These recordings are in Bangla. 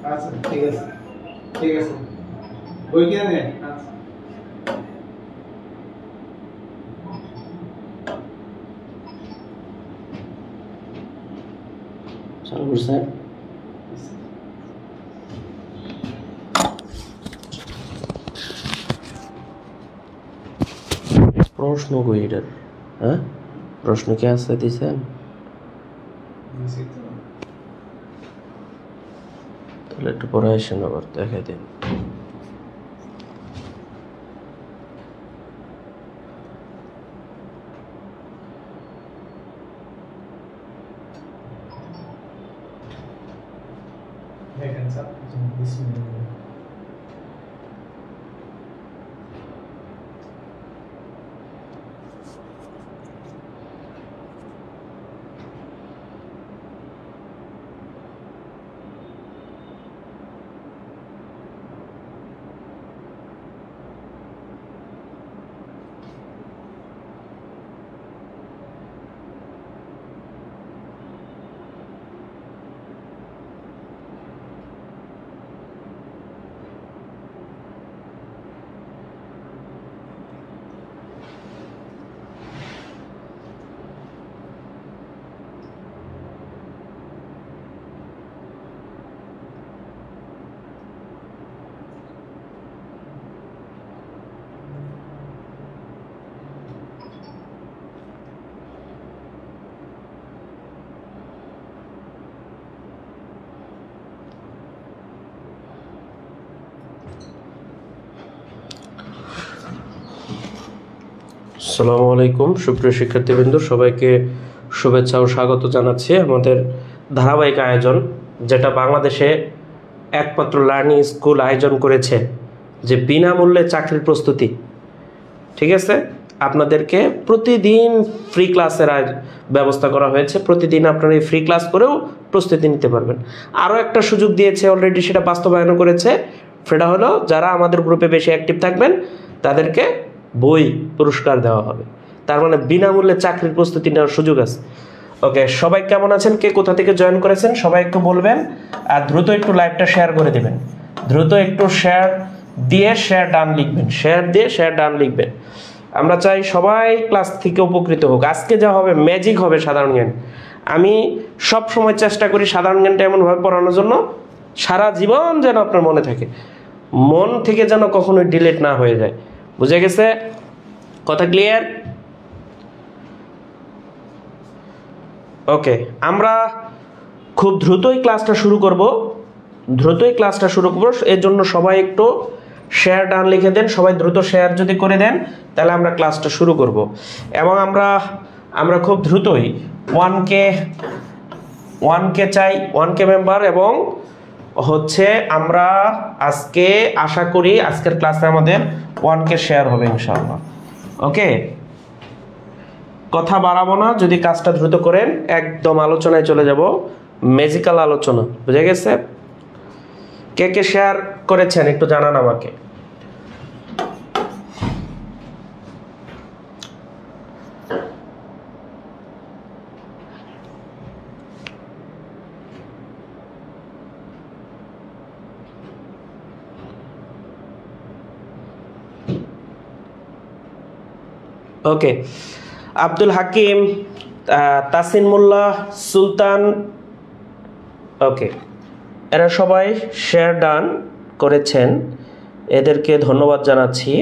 আচ্ছা ঠিক আছে ঠিক আছে বই কি আনে আচ্ছা চালু করছে প্রশ্ন কই এটা হ্যাঁ প্রশ্ন কি আছে দিছেন তাহলে একটু পরে আসেন আবার দেখাই দিন দেখেন স্যার বিসমিল্লাহ আসসালামু আলাইকুম সুপ্রিয় শিক্ষার্থীবৃন্দ সবাইকে শুভেচ্ছা ও স্বাগত জানাচ্ছি আমাদের ধারাবাহিক আয়োজন যেটা বাংলাদেশে একমাত্র লার্নিং স্কুল আয়োজন করেছে যে বিনামূল্যে চাকরির প্রস্তুতি ঠিক আছে আপনাদেরকে প্রতিদিন ফ্রি ক্লাসের ব্যবস্থা করা হয়েছে প্রতিদিন আপনারা এই ফ্রি ক্লাস করেও প্রস্তুতি নিতে পারবেন আরও একটা সুযোগ দিয়েছে অলরেডি সেটা বাস্তবায়ন করেছে সেটা হলো যারা আমাদের গ্রুপে বেশি অ্যাক্টিভ থাকবেন তাদেরকে বই পুরস্কার দেওয়া হবে তার মানে বিনামূল্যে চাকরির প্রস্তুতি নেওয়ার সুযোগ আছে ওকে সবাই কেমন আছেন কে কোথা থেকে জয়েন করেছেন সবাই একটু বলবেন আর দ্রুত একটু লাইভটা শেয়ার করে দেবেন দ্রুত একটু শেয়ার দিয়ে শেয়ার ডান লিখবেন শেয়ার দিয়ে শেয়ার ডান লিখবেন আমরা চাই সবাই ক্লাস থেকে উপকৃত হোক আজকে যা হবে ম্যাজিক হবে সাধারণ জ্ঞান আমি সব সময় চেষ্টা করি সাধারণ জ্ঞানটা এমনভাবে পড়ানোর জন্য সারা জীবন যেন আপনার মনে থাকে মন থেকে যেন কখনোই ডিলিট না হয়ে যায় বুঝে গেছে কথা ক্লিয়ার ওকে আমরা খুব দ্রুতই ক্লাসটা শুরু করব এর জন্য সবাই একটু শেয়ার ডান লিখে দেন সবাই দ্রুত শেয়ার যদি করে দেন তাহলে আমরা ক্লাসটা শুরু করব এবং আমরা খুব দ্রুতই 1K চাই 1K মেম্বার এবং হচ্ছে আমরা আজকে আশা করি আজকের ক্লাসে আমাদের 1K শেয়ার হবে ইনশাআল্লাহ ওকে কথা বাড়াবো না যদি কাজটা দ্রুত করেন একদম আলোচনায় চলে যাব ম্যাজিক্যাল আলোচনা বুঝে গেছে কে কে শেয়ার করেছেন একটু জানান আমাকে ওকে আব্দুল হাকিম তাসিন মোল্লা সুলতান ওকে এরা সবাই শেয়ার ডান করেছেন এদেরকে ধন্যবাদ জানাচ্ছি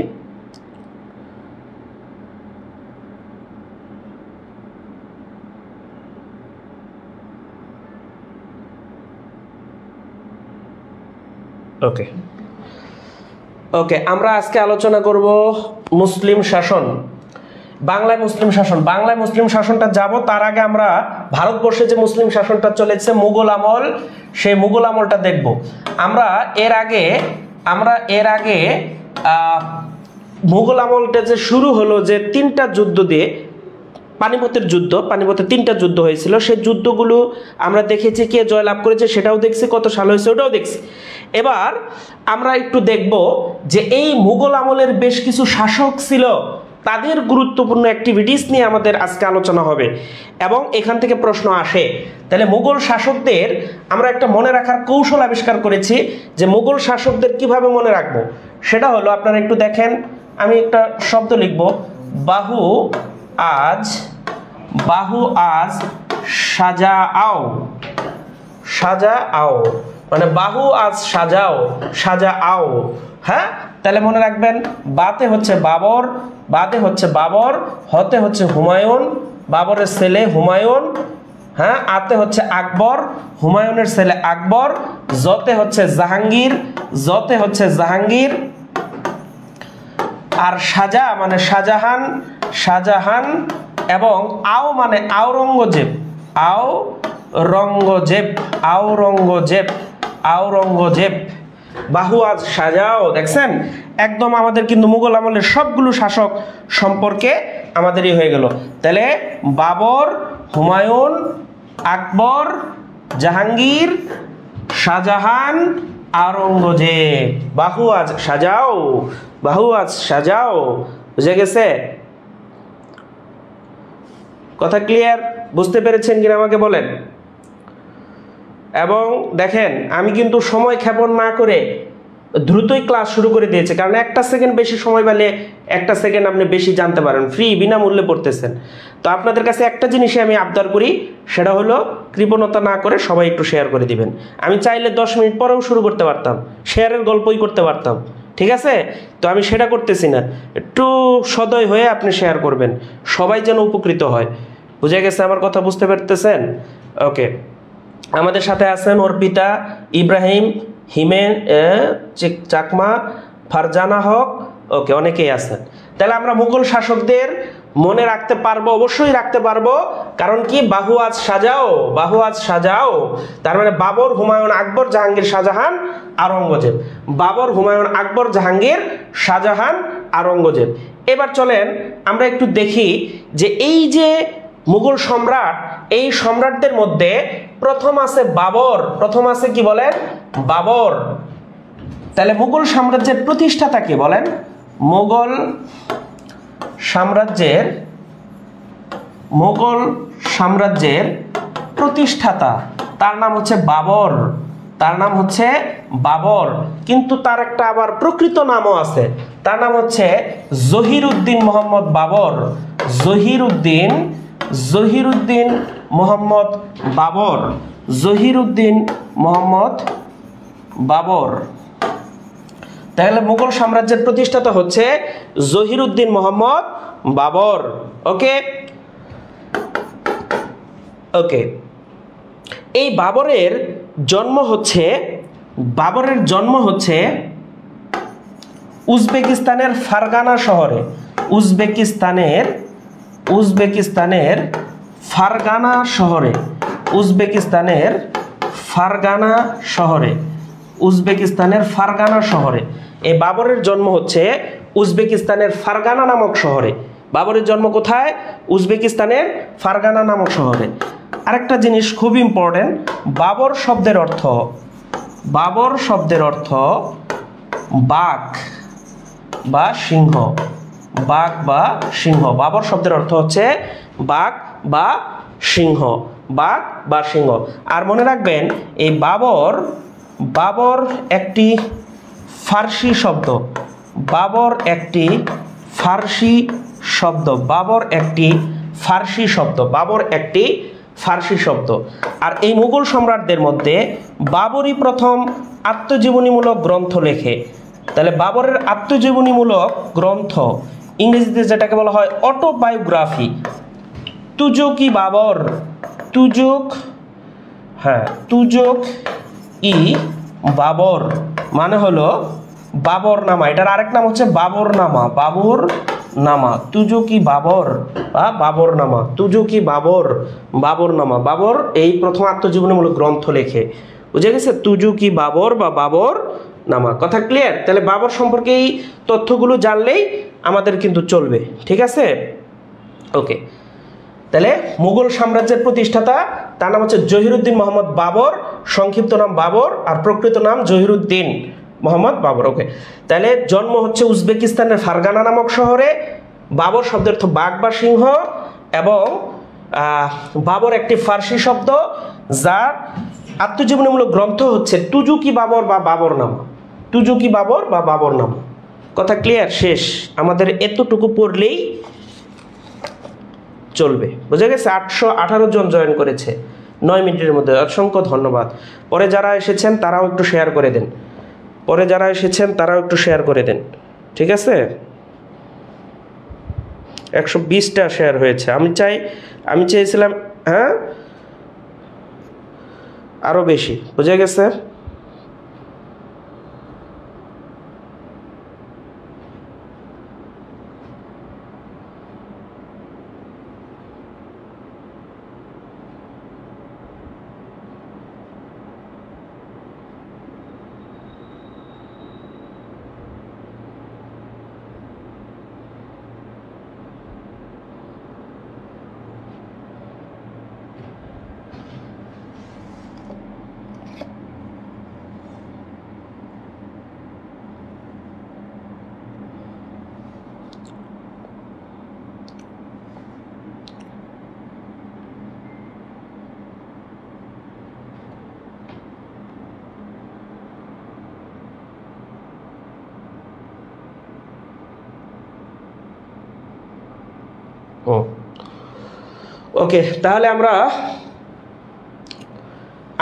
ওকে ওকে আমরা আজকে আলোচনা করব মুসলিম শাসন বাংলায় মুসলিম শাসনটা যাব তার আগে আমরা ভারতবর্ষে যে মুসলিম শাসনটা চলেছে মুঘল আমল সেই মুঘল আমলটা দেখব আমরা এর আগে মুঘল আমলটা যে শুরু হলো যে তিনটা যুদ্ধ দিয়ে পানিপথের তিনটা যুদ্ধ হয়েছিল সেই যুদ্ধগুলো আমরা দেখেছি কে জয়লাভ করেছে সেটাও দেখছি কত সাল হয়েছে ওটাও দেখছি এবার আমরা একটু দেখব যে এই মুঘল আমলের বেশ কিছু শাসক ছিল তাদের গুরুত্বপূর্ণ অ্যাক্টিভিটিস নিয়ে আমাদের আজকে আলোচনা হবে এবং এখান থেকে প্রশ্ন আসে। তাহলে মুঘল শাসকদের আমরা একটা মনে রাখার কৌশল আবিষ্কার করেছি যে মুঘল শাসকদের কিভাবে মনে রাখবো, সেটা হলো আপনারা একটু দেখেন, আমি একটা শব্দ লিখব, বাহু আজ সাজাও, সাজাও মানে বাহু আজ সাজাও। হ্যাঁ, তাহলে মনে রাখবেন বাতে হচ্ছে বাবর, বাদে হচ্ছে বাবর, হতে হচ্ছে হুমায়ুন, বাবরের ছেলে হুমায়ুন, হ্যাঁ, আতে হচ্ছে আকবর, হুমায়ুনের ছেলে আকবর, জতে হচ্ছে জাহাঙ্গীর, জতে হচ্ছে জাহাঙ্গীর, আর সাজা মানে শাহজাহান, শাহজাহান, এবং আও মানে আওরঙ্গজেব, আওরঙ্গজেব, আওরঙ্গজেব, আওরঙ্গজেব। বাহু আজ সাজাও, দেখছেন একদম আমাদের কিন্তু মুঘল আমলের সবগুলো শাসক সম্পর্কে আমাদেরই হয়ে গেল। তাহলে বাবর, হুমায়ুন, আকবর, জাহাঙ্গীর, শাহজাহান, আওরঙ্গজেব। বাহু আজ সাজাও, বাহু আজ সাজাও। বুঝে গেছে? কথা ক্লিয়ার? বুঝতে পেরেছেন কিনা আমাকে বলেন। এবং দেখেন আমি কিন্তু সময় ক্ষেপণ না করে দ্রুতই ক্লাস শুরু করে দিয়েছি, কারণ একটা সেকেন্ড বেশি সময় পেলে একটা সেকেন্ড আপনি বেশি জানতে পারেন, ফ্রি বিনামূল্যে পড়তেছেন। তো আপনাদের কাছে একটা জিনিসই আমি আবদার করি, সেটা হলো কৃপণতা না করে সবাই একটু শেয়ার করে দিবেন। আমি চাইলে 10 মিনিট পরেও শুরু করতে পারতাম, শেয়ারের গল্পই করতে পারতাম, ঠিক আছে? তো আমি সেটা করতেছি না, একটু সদয় হয়ে আপনি শেয়ার করবেন, সবাই যেন উপকৃত হয়। বুঝে গেছে আমার কথা? বুঝতে পারতেছেন? ওকে, আমাদের সাথে আছেন অর্পিতা, ইব্রাহিম, হিমেন, চাকমা, ফারজানা হক, ওকে, অনেকেই আছেন। তাহলে আমরা মুঘল শাসকদের মনে রাখতে পারবো, অবশ্যই রাখতে পারবো, কারণ কি বাহু আজ সাজাও, বাহু আজ সাজাও, তার মানে বাবর, হুমায়ুন, আকবর, জাহাঙ্গীর, শাহজাহান, আওরঙ্গজেব। বাবর, হুমায়ুন, আকবর, জাহাঙ্গীর, শাহজাহান, আওরঙ্গজেব। এবার চলেন আমরা একটু দেখি যে এই যে মুঘল সম্রাট, এই সম্রাটদের মধ্যে প্রথম আছে বাবর, প্রথম আছে কি বলেন? বাবর। তাহলে মুঘল সাম্রাজ্যের প্রতিষ্ঠাতা কে বলেন? মুঘল সাম্রাজ্যের প্রতিষ্ঠাতা, তার নাম হচ্ছে বাবর, তার নাম হচ্ছে বাবর। কিন্তু তার একটা আবার প্রকৃত নামও আছে, তার নাম হচ্ছে জহিরুদ্দিন মোহাম্মদ বাবর, জহিরুদ্দিন মোহাম্মদ বাবর, জহিরুদ্দিন মোহাম্মদ বাবর। তাহলে মুঘল সাম্রাজ্যের প্রতিষ্ঠাতা হচ্ছে জহিরুদ্দিন মোহাম্মদ বাবর। ওকে ওকে, এই বাবরের জন্ম হচ্ছে উজবেকিস্তানের ফারগানা শহরে, উজবেকিস্তানের ফারগানা শহরে, উজবেকিস্তানের ফারগানা শহরে। এই বাবরের জন্ম হচ্ছে উজবেকিস্তানের ফারগানা নামক শহরে। বাবরের জন্ম কোথায়? উজবেকিস্তানের ফারগানা নামক শহরে। আরেকটা জিনিস খুব ইম্পর্টেন্ট, বাবর শব্দের অর্থ বাঘ বা সিংহ, বাঘ বা সিংহ। বাবর শব্দের অর্থ হচ্ছে বাঘ বা সিংহ, বাঘ বা সিংহ। আর মনে রাখবেন এই বাবর একটি ফার্সি শব্দ, বাবর একটি ফার্সি শব্দ, বাবর একটি ফার্সি শব্দ, বাবর একটি ফার্সি শব্দ। আর এই মুঘল সম্রাটদের মধ্যে বাবরই প্রথম আত্মজীবনীমূলক গ্রন্থ লেখে। তাহলে বাবরের আত্মজীবনীমূলক গ্রন্থ, ইংরেজিতে যেটাকে বলা হয় অটোবায়োগ্রাফি, তুজুক ই বাবর, তুজুক ই বাবর মানে হলো বাবরনামা। এটার আরেক নাম হচ্ছে বাবরনামা, বাবরনামা, তুজুক ই বাবর বা বাবরনামা, তুজুক ই বাবর, বাবরনামা। বাবর এই প্রথম আত্মজীবনীমূলক গ্রন্থ লেখে। বুঝে গেছে? তুজুক ই বাবর বা বাবর নামা। কথা ক্লিয়ার? তাহলে বাবর সম্পর্কে এই তথ্যগুলো জানলেই আমাদের কিন্তু চলবে, ঠিক আছে? ওকে, তাহলে মুঘল সাম্রাজ্যের প্রতিষ্ঠাতা তার নাম হচ্ছে জহিরুদ্দিন মোহাম্মদ বাবর, সংক্ষিপ্ত নাম বাবর, আর প্রকৃত নাম জহিরুদ্দিন মোহাম্মদ বাবর। ওকে, তাহলে জন্ম হচ্ছে উজবেকিস্তানের ফারগানা নামক শহরে, বাবর শব্দের অর্থ বাঘ বা সিংহ, এবং বাবর একটি ফার্সি শব্দ যার আত্মজীবনীমূলক গ্রন্থ হচ্ছে তুজুকি বাবর বা বাবরনামা। তুজুকি বাবর বা বাবরনামা। কথা ক্লিয়ার? শেষ। আমাদের এতটুকু পড়লেই চলবে। বুঝে গেছে? 818 জন জয়েন করেছে 9 মিনিটের মধ্যে। অসংখ্য ধন্যবাদ। পরে যারা এসেছেন তারাও একটু শেয়ার করে দেন। ঠিক আছে? 120টা শেয়ার হয়েছে। আমি চাইছিলাম আরো বেশি। বুঝে গেছে? ওকে, তাহলে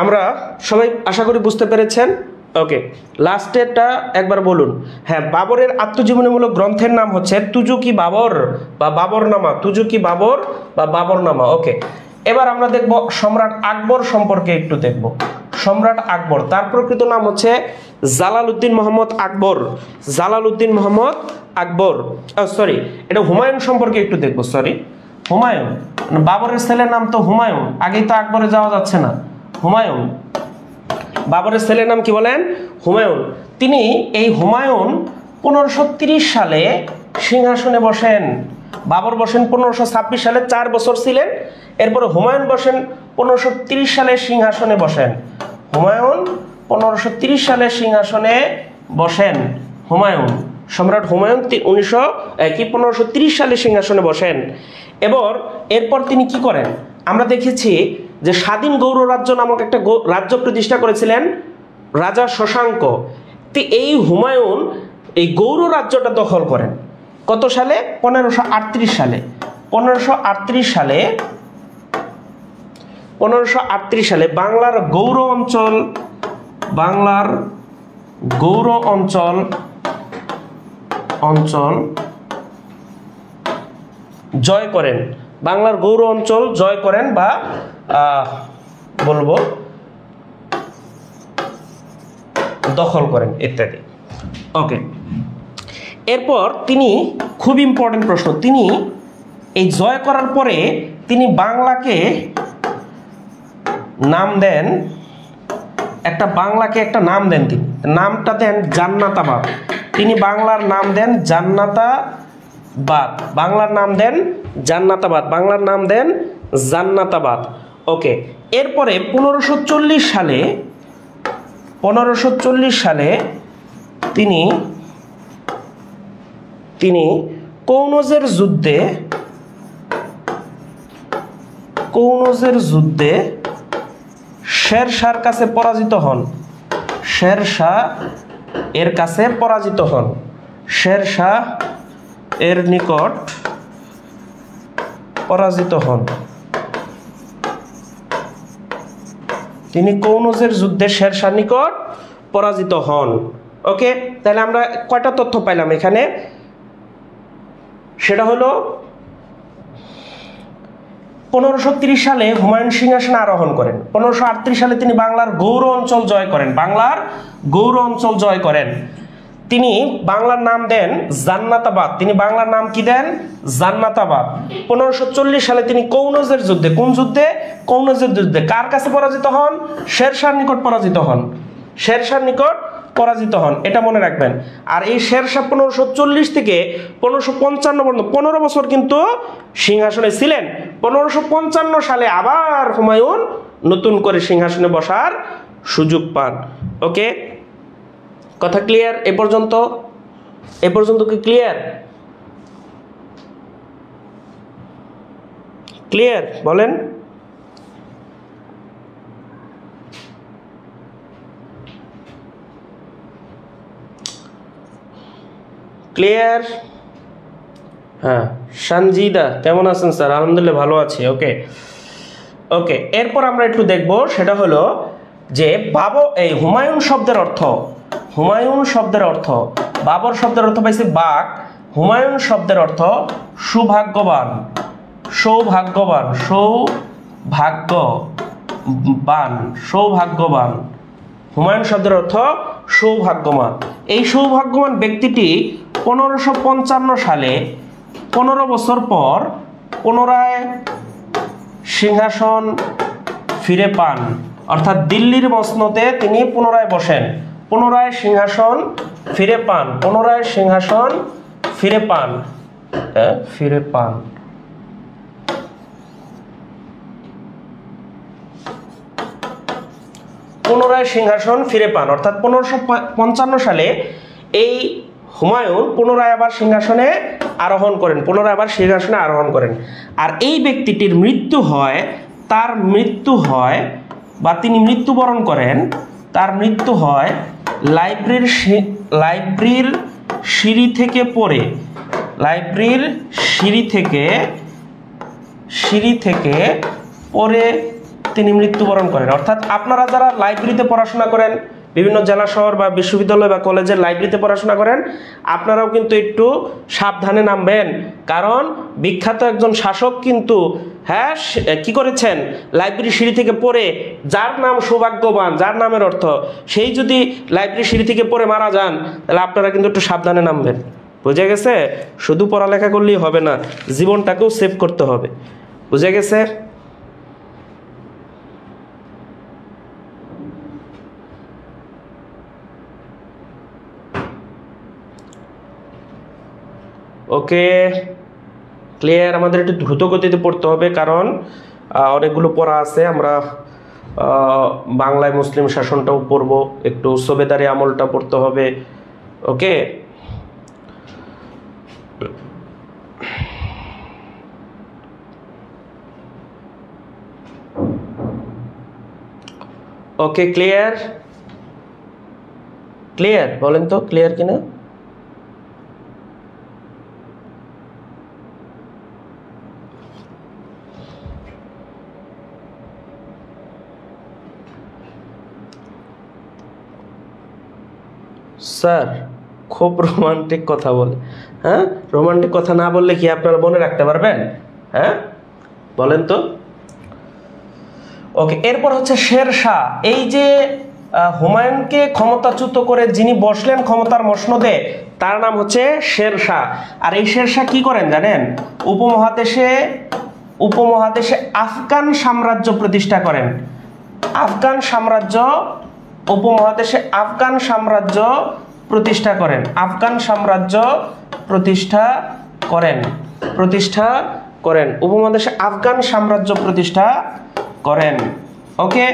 আমরা সবাই আশা করি বুঝতে পেরেছেন। ওকে, লাস্টেরটা একবার বলুন। হ্যাঁ, বাবরের আত্মজীবনীমূলক গ্রন্থের নাম হচ্ছে তুজুকি বাবর বা বাবরনামা। তুজুকি বাবর বা বাবরনামা। ওকে, এবার আমরা দেখব সম্রাট আকবর সম্পর্কে একটু দেখব। সম্রাট আকবর, তার প্রকৃত নাম হচ্ছে জালালউদ্দিন মোহাম্মদ আকবর। জালালউদ্দিন মোহাম্মদ আকবর, সরি, এটা হুমায়ুন সম্পর্কে একটু দেখব। সরি, হুমায়ুন, বাবরের ছেলের নাম তো হুমায়ুন। আগেই তো আকবরে যাওয়া যাচ্ছে না। হুমায়ুন, বাবরের ছেলের নাম কি বলেন? হুমায়ুন। তিনি এই হুমায়ুন 1530 সালে সিংহাসনে বসেন। বাবর বসেন 1526 সালে, 4 বছর ছিলেন। এরপরে হুমায়ুন বসেন 1530 সালে সিংহাসনে বসেন। হুমায়ুন 1530 সালে সিংহাসনে বসেন। হুমায়ুন, সম্রাট হুমায়ুন 1530 সালে সিংহাসনে বসেন। এরপর তিনি কি করেন? আমরা দেখেছি যে স্বাধীন গৌর রাজ্য নামক একটা রাজ্য প্রতিষ্ঠা করেছিলেন রাজা শশাঙ্ক। এই হুমায়ুন এই গৌর রাজ্যটা দখল করেন কত সালে? 1538 সালে। 1538 সালে বাংলার গৌর অঞ্চল জয় করেন। বাংলার গৌর অঞ্চল জয় করেন বা বলবো দখল করেন ইত্যাদি। ওকে, এরপর তিনি, খুব ইম্পর্টেন্ট প্রশ্ন, তিনি এই জয় করার পরে তিনি বাংলাকে নাম দেন একটা নাম দেন। তিনি নামটা দেন জান্নাতাবাদ। তিনি বাংলার নাম দেন জান্নাতাবাদ। বাংলার নাম দেন জান্নাতাবাদ। ওকে, এরপরে 1540 সালে তিনি কনৌজের যুদ্ধে শেরশাহর কাছে পরাজিত হন। শেরশাহ এর নিকট পরাজিত হন। তিনি কনৌজের যুদ্ধে শেরশাহর নিকট পরাজিত হন। ওকে, তাহলে আমরা কয়টা তথ্য পাইলাম এখানে? সেটা হলো 1530 সালে হুমায়ুন সিংহাসনে আরোহণ করেন। 1538 সালে তিনি বাংলার গৌর অঞ্চল জয় করেন। তিনি বাংলার নাম দেন জান্নাতাবাদ। তিনি বাংলার নাম কি দেন? জান্নাতাবাদ। 1540 সালে তিনি কনৌজের যুদ্ধে, কোন যুদ্ধে? কনৌজের যুদ্ধে। কার কাছে পরাজিত হন? শেরশাহর নিকট পরাজিত হন। এটা মনে রাখবেন। আর এই শেরশাহ 1540 থেকে 1555 পর্যন্ত 15 বছর কিন্তু সিংহাসনে ছিলেন। 1555 সালে আবার হুমায়ুন নতুন করে সিংহাসনে বসার সুযোগ পান। ওকে, কথা ক্লিয়ার? এ পর্যন্ত কি ক্লিয়ার? ক্লিয়ার? বলেন। ক্লিয়ার? হ্যাঁ, সঞ্জিদা কেমন আছেন স্যার? আলহামদুলিল্লাহ ভালো আছি। ওকে ওকে, এরপর আমরা একটু দেখব, সেটা হলো যে এই হুমায়ুন শব্দের অর্থ, হুমায়ুন শব্দের অর্থ, বাবর শব্দের অর্থ পাইছি বাঘ, হুমায়ুন শব্দের অর্থ সৌভাগ্যবান, সৌভাগ্যবান, সৌভাগ্যবান, সৌভাগ্যবান। হুমায়ুন শব্দের অর্থ সৌভাগ্যবান। এই সৌভাগ্যবান ব্যক্তিটি 1555 সালে 15 বছর পর পুনরায় সিংহাসন ফিরে পান, অর্থাৎ দিল্লির মসনদে তিনি পুনরায় বসেন, পুনরায় সিংহাসন ফিরে পান, পুনরায় সিংহাসন ফিরে পান, ফিরে পান। পুনরায় সিংহাসন ফিরে পান, অর্থাৎ 1555 সালে এই হুমায়ুন পুনরায় আবার সিংহাসনে আরোহণ করেন, পুনরায় আবার সিংহাসনে আরোহণ করেন। আর এই ব্যক্তিটির মৃত্যু হয়, তার মৃত্যু হয় বা তিনি মৃত্যুবরণ করেন, তার মৃত্যু হয় লাইব্রেরির সিঁড়ি থেকে পড়ে, লাইব্রেরির সিঁড়ি থেকে পড়ে তিনি মৃত্যুবরণ করেন। অর্থাৎ আপনারা যারা লাইব্রেরিতে পড়াশোনা করেন, বিভিন্ন জেলা শহর বা বিশ্ববিদ্যালয় বা কলেজের লাইব্রেরিতে পড়াশোনা করেন, আপনারাও কিন্তু একটু সাবধানে নামবেন, কারণ বিখ্যাত একজন শাসক কিন্তু কি করেছেন, লাইব্রেরি সিঁড়ি থেকে পড়ে, যার নাম সৌভাগ্যবান, যার নামের অর্থ, সেই যদি লাইব্রেরি সিঁড়ি থেকে পড়ে মারা যান, তাহলে আপনারা কিন্তু একটু সাবধানে নামবেন। বুঝে গেছে? শুধু পড়ালেখা করলেই হবে না, জীবনটাকেও সেভ করতে হবে। বুঝে গেছে? ওকে, ক্লিয়ার? আমাদের একটু দ্রুত গতিতে পড়তে হবে, কারণ অনেকগুলো পড়া আছে। আমরা বাংলায় মুসলিম শাসনটাও পড়ব, একটু সুবেদারি আমলটা পড়তে হবে। ওকে, ওকে, ক্লিয়ার? ক্লিয়ার বলেন তো, ক্লিয়ার কিনা? স্যার খুব রোমান্টিক কথা বলে। হ্যাঁ, রোমান্টিক কথা না বললে কি আপনারা মনে রাখতে পারবেন? হ্যাঁ, বলেন তো। ওকে, এরপর হচ্ছে শেরশাহ। এই যে হুমায়ুনকে ক্ষমতাচ্যুত করে যিনি বসলেন ক্ষমতার মসনদে, তার নাম হচ্ছে শেরশাহ। আর এই শেরশাহ কি করেন জানেন? উপমহাদেশে আফগান সাম্রাজ্য প্রতিষ্ঠা করেন। আফগান সাম্রাজ্য, উপমহাদেশে আফগান সাম্রাজ্য প্রতিষ্ঠা করেন, আফগান সাম্রাজ্য প্রতিষ্ঠা করেন, উপমহাদেশে আফগান সাম্রাজ্য প্রতিষ্ঠা করেন। ওকে,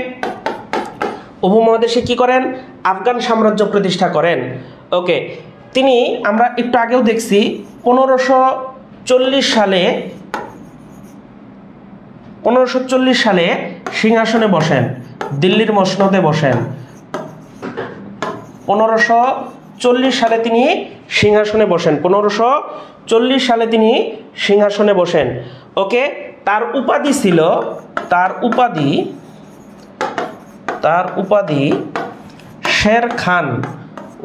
উপমহাদেশে কি করেন? আফগান সাম্রাজ্য প্রতিষ্ঠা করেন। ওকে, তিনি, আমরা একটু আগেও দেখছি, 1540 সালে সিংহাসনে বসেন, দিল্লির মসনদে বসেন। 1540 সালে তিনি সিংহাসনে বসেন, 1540 সালে তিনি সিংহাসনে বসেন। ওকে, তার উপাধি ছিল, তার উপাধি শের খান,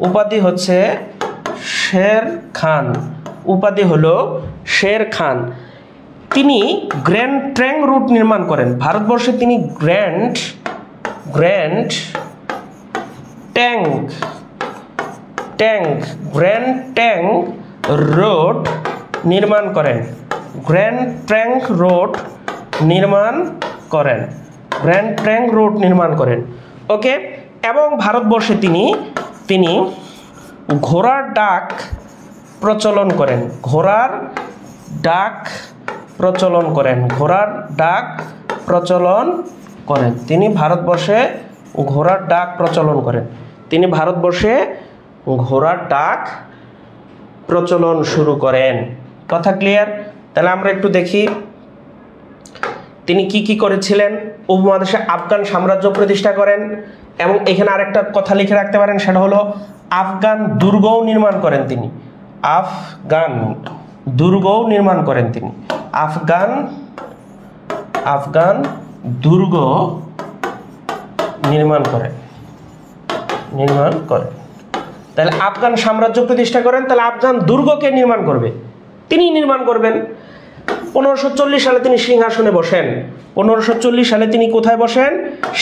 উপাধি হচ্ছে শের খান, উপাধি হলো শের খান। তিনি গ্র্যান্ড ট্র্যাঙ্ক রুট নির্মাণ করেন ভারতবর্ষে। তিনি গ্র্যান্ড ট্যাঙ্ক রোড নির্মাণ করেন, গ্র্যান্ড ট্র্যাঙ্ক রোড নির্মাণ করেন। ওকে, এবং ভারতবর্ষে তিনি ঘোড়ার ডাক প্রচলন করেন, ঘোড়ার ডাক প্রচলন করেন। তিনি ভারতবর্ষে ঘোড়ার ডাক প্রচলন করেন, তিনি ভারতবর্ষে ঘোড়ার ডাক প্রচলন শুরু করেন। কথা ক্লিয়ার? তাহলে আমরা একটু দেখি তিনি কি কি করেছিলেন, উপমহাদেশে আফগান সাম্রাজ্য প্রতিষ্ঠা করেন, এবং এখানে আরেকটা কথা লিখে রাখতে পারেন, সেটা হলো আফগান দুর্গও নির্মাণ করেন তিনি। আফগান দুর্গও নির্মাণ করেন তিনি। আফগান দুর্গ নির্মাণ করেন। তাহলে আফগান সাম্রাজ্য প্রতিষ্ঠা করেন, তাহলে আফগান দুর্গকে নির্মাণ করবে, তিনি নির্মাণ করবেন। 1540 সালে তিনি সিংহাসনে বসেন। 1540 সালে তিনি কোথায় বসেন?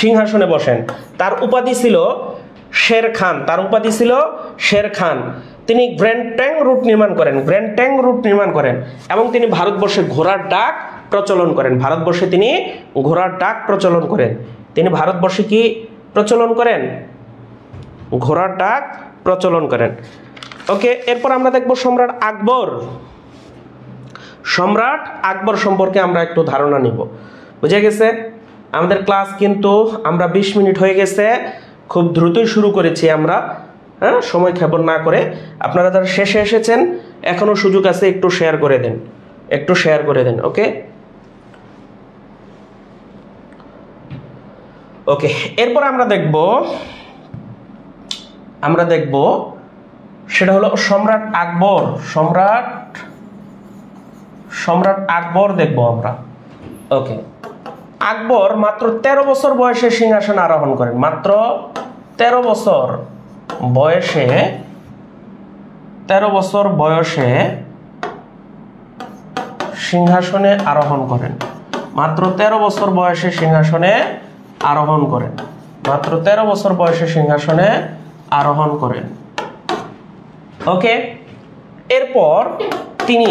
সিংহাসনে বসেন। তার উপাধি ছিল শের খান। তিনি গ্র্যান্ড ট্যাঙ্ক রুট নির্মাণ করেন এবং তিনি ভারতবর্ষে ঘোড়ার ডাক প্রচলন করেন। তিনি ভারতবর্ষে কি প্রচলন করেন? ঘোড়ার ডাক প্রচলন করেন। ওকে, এরপর আমরা দেখব সম্রাট আকবর সম্পর্কে আমরা একটু ধারণা নিব। বুঝে গেছে? আমাদের ক্লাস কিন্তু আমরা 20 মিনিট হয়ে গেছে, খুব দ্রুতই শুরু করেছি আমরা, হ্যাঁ, সময় ক্ষেপণ না করে। আপনারা যারা শেষে এসেছেন এখনো সুযোগ আছে, একটু শেয়ার করে দেন। ওকে, এরপর আমরা দেখব সেটা হলো সম্রাট আকবর দেখব আমরা। ওকে, আকবর মাত্র 13 বছর বয়সে সিংহাসনে আরোহণ করেন। মাত্র 13 বছর বয়সে সিংহাসনে আরোহণ করেন। ওকে, এরপর তিনি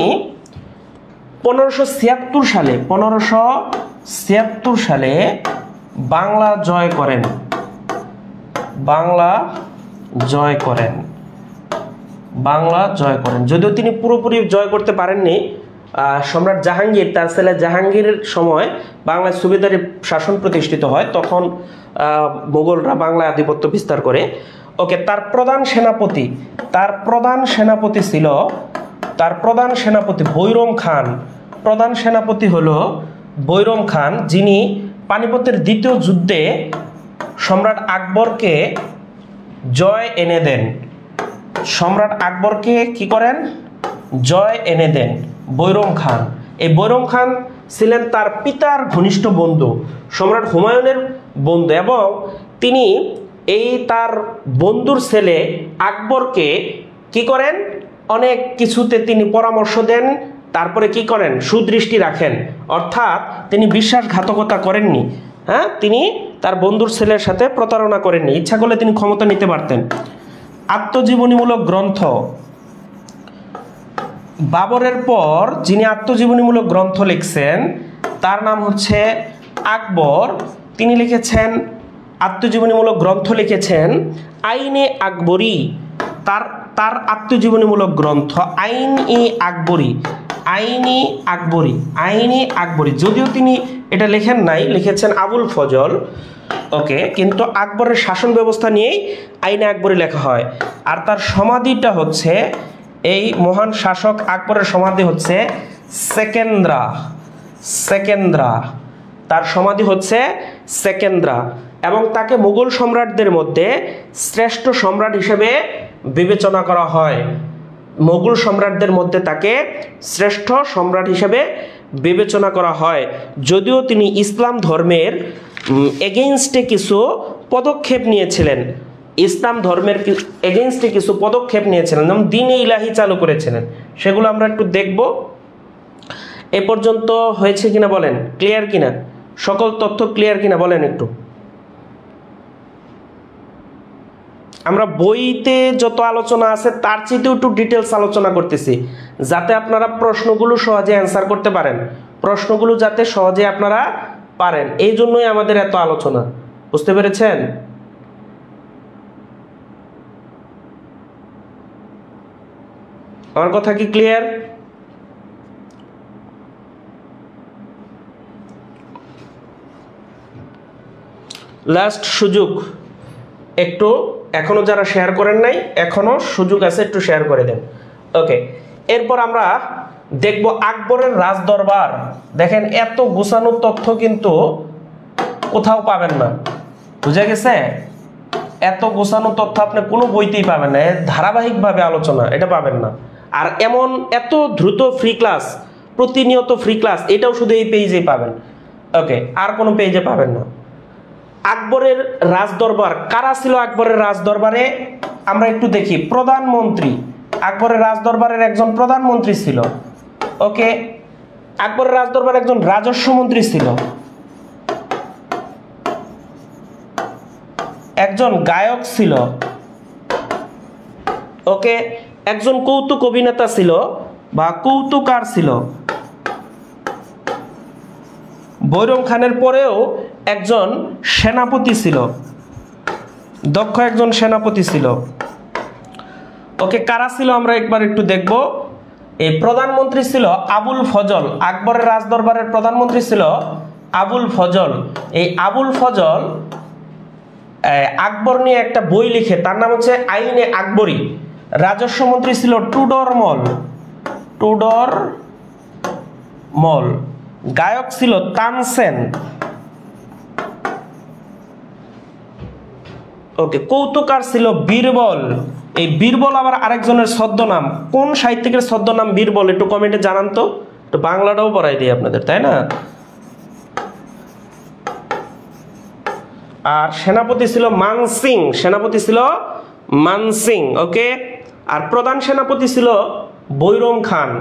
1576 সালে বাংলা জয় করেন। যদিও তিনি পুরোপুরি জয় করতে পারেননি। সম্রাট জাহাঙ্গীর, তার ছেলে জাহাঙ্গীরের সময় বাংলায় সুবেদারি শাসন প্রতিষ্ঠিত হয়, তখন মোগলরা বাংলায় আধিপত্য বিস্তার করে। ওকে, তার প্রধান সেনাপতি বৈরম খান, যিনি পানিপথের দ্বিতীয় যুদ্ধে সম্রাট আকবরকে জয় এনে দেন। বৈরম খান। এই বৈরম খান ছিলেন তার পিতার ঘনিষ্ঠ বন্ধু, সম্রাট হুমায়ুনের বন্ধু, এবং তিনি এই তার বন্ধুর ছেলে আকবরকে কি করেন, অনেক কিছুতে তিনি পরামর্শ দেন, তারপরে কি করেন, সুদৃষ্টি রাখেন। অর্থাৎ তিনি বিশ্বাসঘাতকতা করেননি। হ্যাঁ, তিনি তার বন্ধুর ছেলের সাথে প্রতারণা করেননি। ইচ্ছা করলে তিনি ক্ষমতা নিতে পারতেন। আত্মজীবনীমূলক গ্রন্থ, বাবরের পর যিনি আত্মজীবনীমূলক গ্রন্থ লিখছেন তার নাম হচ্ছে আকবর। তিনি লিখেছেন আত্মজীবনীমূলক গ্রন্থ লিখেছেন আইনে আকবরী। তার আত্মজীবনীমূলক গ্রন্থ আইনি আকবরী। যদিও তিনি এটা লেখেন নাই, লিখেছেন আবুল ফজল। ওকে, কিন্তু আকবরের শাসন ব্যবস্থা নিয়েই আইনে আকবরী লেখা হয়। আর তার সমাধিটা হচ্ছে, এই মহান শাসক আকবরের সমাধি হচ্ছে সেকেন্দ্রা। তার সমাধি হচ্ছে সেকেন্দ্রা, এবং তাকে মুঘল সম্রাটদের মধ্যে শ্রেষ্ঠ সম্রাট হিসেবে বিবেচনা করা হয়। মুঘল সম্রাটদের মধ্যে তাকে শ্রেষ্ঠ সম্রাট হিসেবে বিবেচনা করা হয়, যদিও তিনি ইসলাম ধর্মের এগেইনস্টে কিছু পদক্ষেপ নিয়েছিলেন। যেমন দ্বীনে ইলাহি চালু করেছিলেন, সেগুলো আমরা একটু দেখব। এ পর্যন্ত হয়েছে কিনা বলেন, ক্লিয়ার কিনা, সকল তথ্য ক্লিয়ার কিনা বলেন একটু। আমরা বইতে যত আলোচনা আছে তার চেয়েও একটু ডিটেলস আলোচনা করতেছি, যাতে আপনারা প্রশ্নগুলো সহজে অ্যান্সার করতে পারেন, এই জন্যই আমাদের এত আলোচনা। বুঝতে পেরেছেন? আমার কথা কি ক্লিয়ার? লাস্ট সুযোগ, একটু এখনো যারা শেয়ার করেন নাই, এখনো সুযোগ আছে, একটু শেয়ার করে দেন। ওকে, এরপর আমরা দেখব আকবরের রাজদরবার। দেখেন এত গুছানো তথ্য কিন্তু কোথাও পাবেন না, বুঝা গেছে? এত গোছানো তথ্য আপনি কোনো বইতেই পাবেন না, ধারাবাহিকভাবে আলোচনা এটা পাবেন না। আর এমন এত দ্রুত ফ্রি ক্লাস, প্রতিনিয়ত ফ্রি ক্লাস, এটাও শুধু এই পেজেই পাবেন। ওকে, আর কোনো পেজে পাবেন না। আকবরের রাজদরবার, কারা ছিল আকবরের রাজদরবারে আমরা একটু দেখি। প্রধানমন্ত্রী, আকবরের রাজদরবারের একজন প্রধানমন্ত্রী ছিল। ওকে, আকবরের রাজদরবারে একজন রাজস্ব মন্ত্রী ছিল, একজন গায়ক ছিল। ওকে, একজন কৌতুক অভিনেতা ছিল বা কৌতুকার ছিল। বৈরম খানের পরেও একজন সেনাপতি ছিল, দক্ষ একজন সেনাপতি ছিল। ওকে, কারা ছিল আমরা একবার একটু দেখব। এই প্রধানমন্ত্রী ছিল আবুল ফজল, আকবরের রাজদরবারের প্রধানমন্ত্রী ছিল আবুল ফজল। এই আবুল ফজল আকবর নিয়ে একটা বই লিখে, তার নাম হচ্ছে আইনে আকবরী। রাজস্ব মন্ত্রী ছিল টুডরমল, টুডরমল। গায়ক ছিল তানসেন। ওকে, কৌতুকার ছিল বীরবল। এই বীরবল আবার আরেকজনের ছদ্মনাম। কোন সাহিত্যিকের ছদ্মনাম বীরবল একটু কমেন্টে জানান তো, একটু বাংলাটাও পড়াই দিই আপনাদের, তাই না? আর সেনাপতি ছিল মানসিং, সেনাপতি ছিল মানসিং। ওকে, আর প্রধান সেনাপতি ছিল বৈরম খান।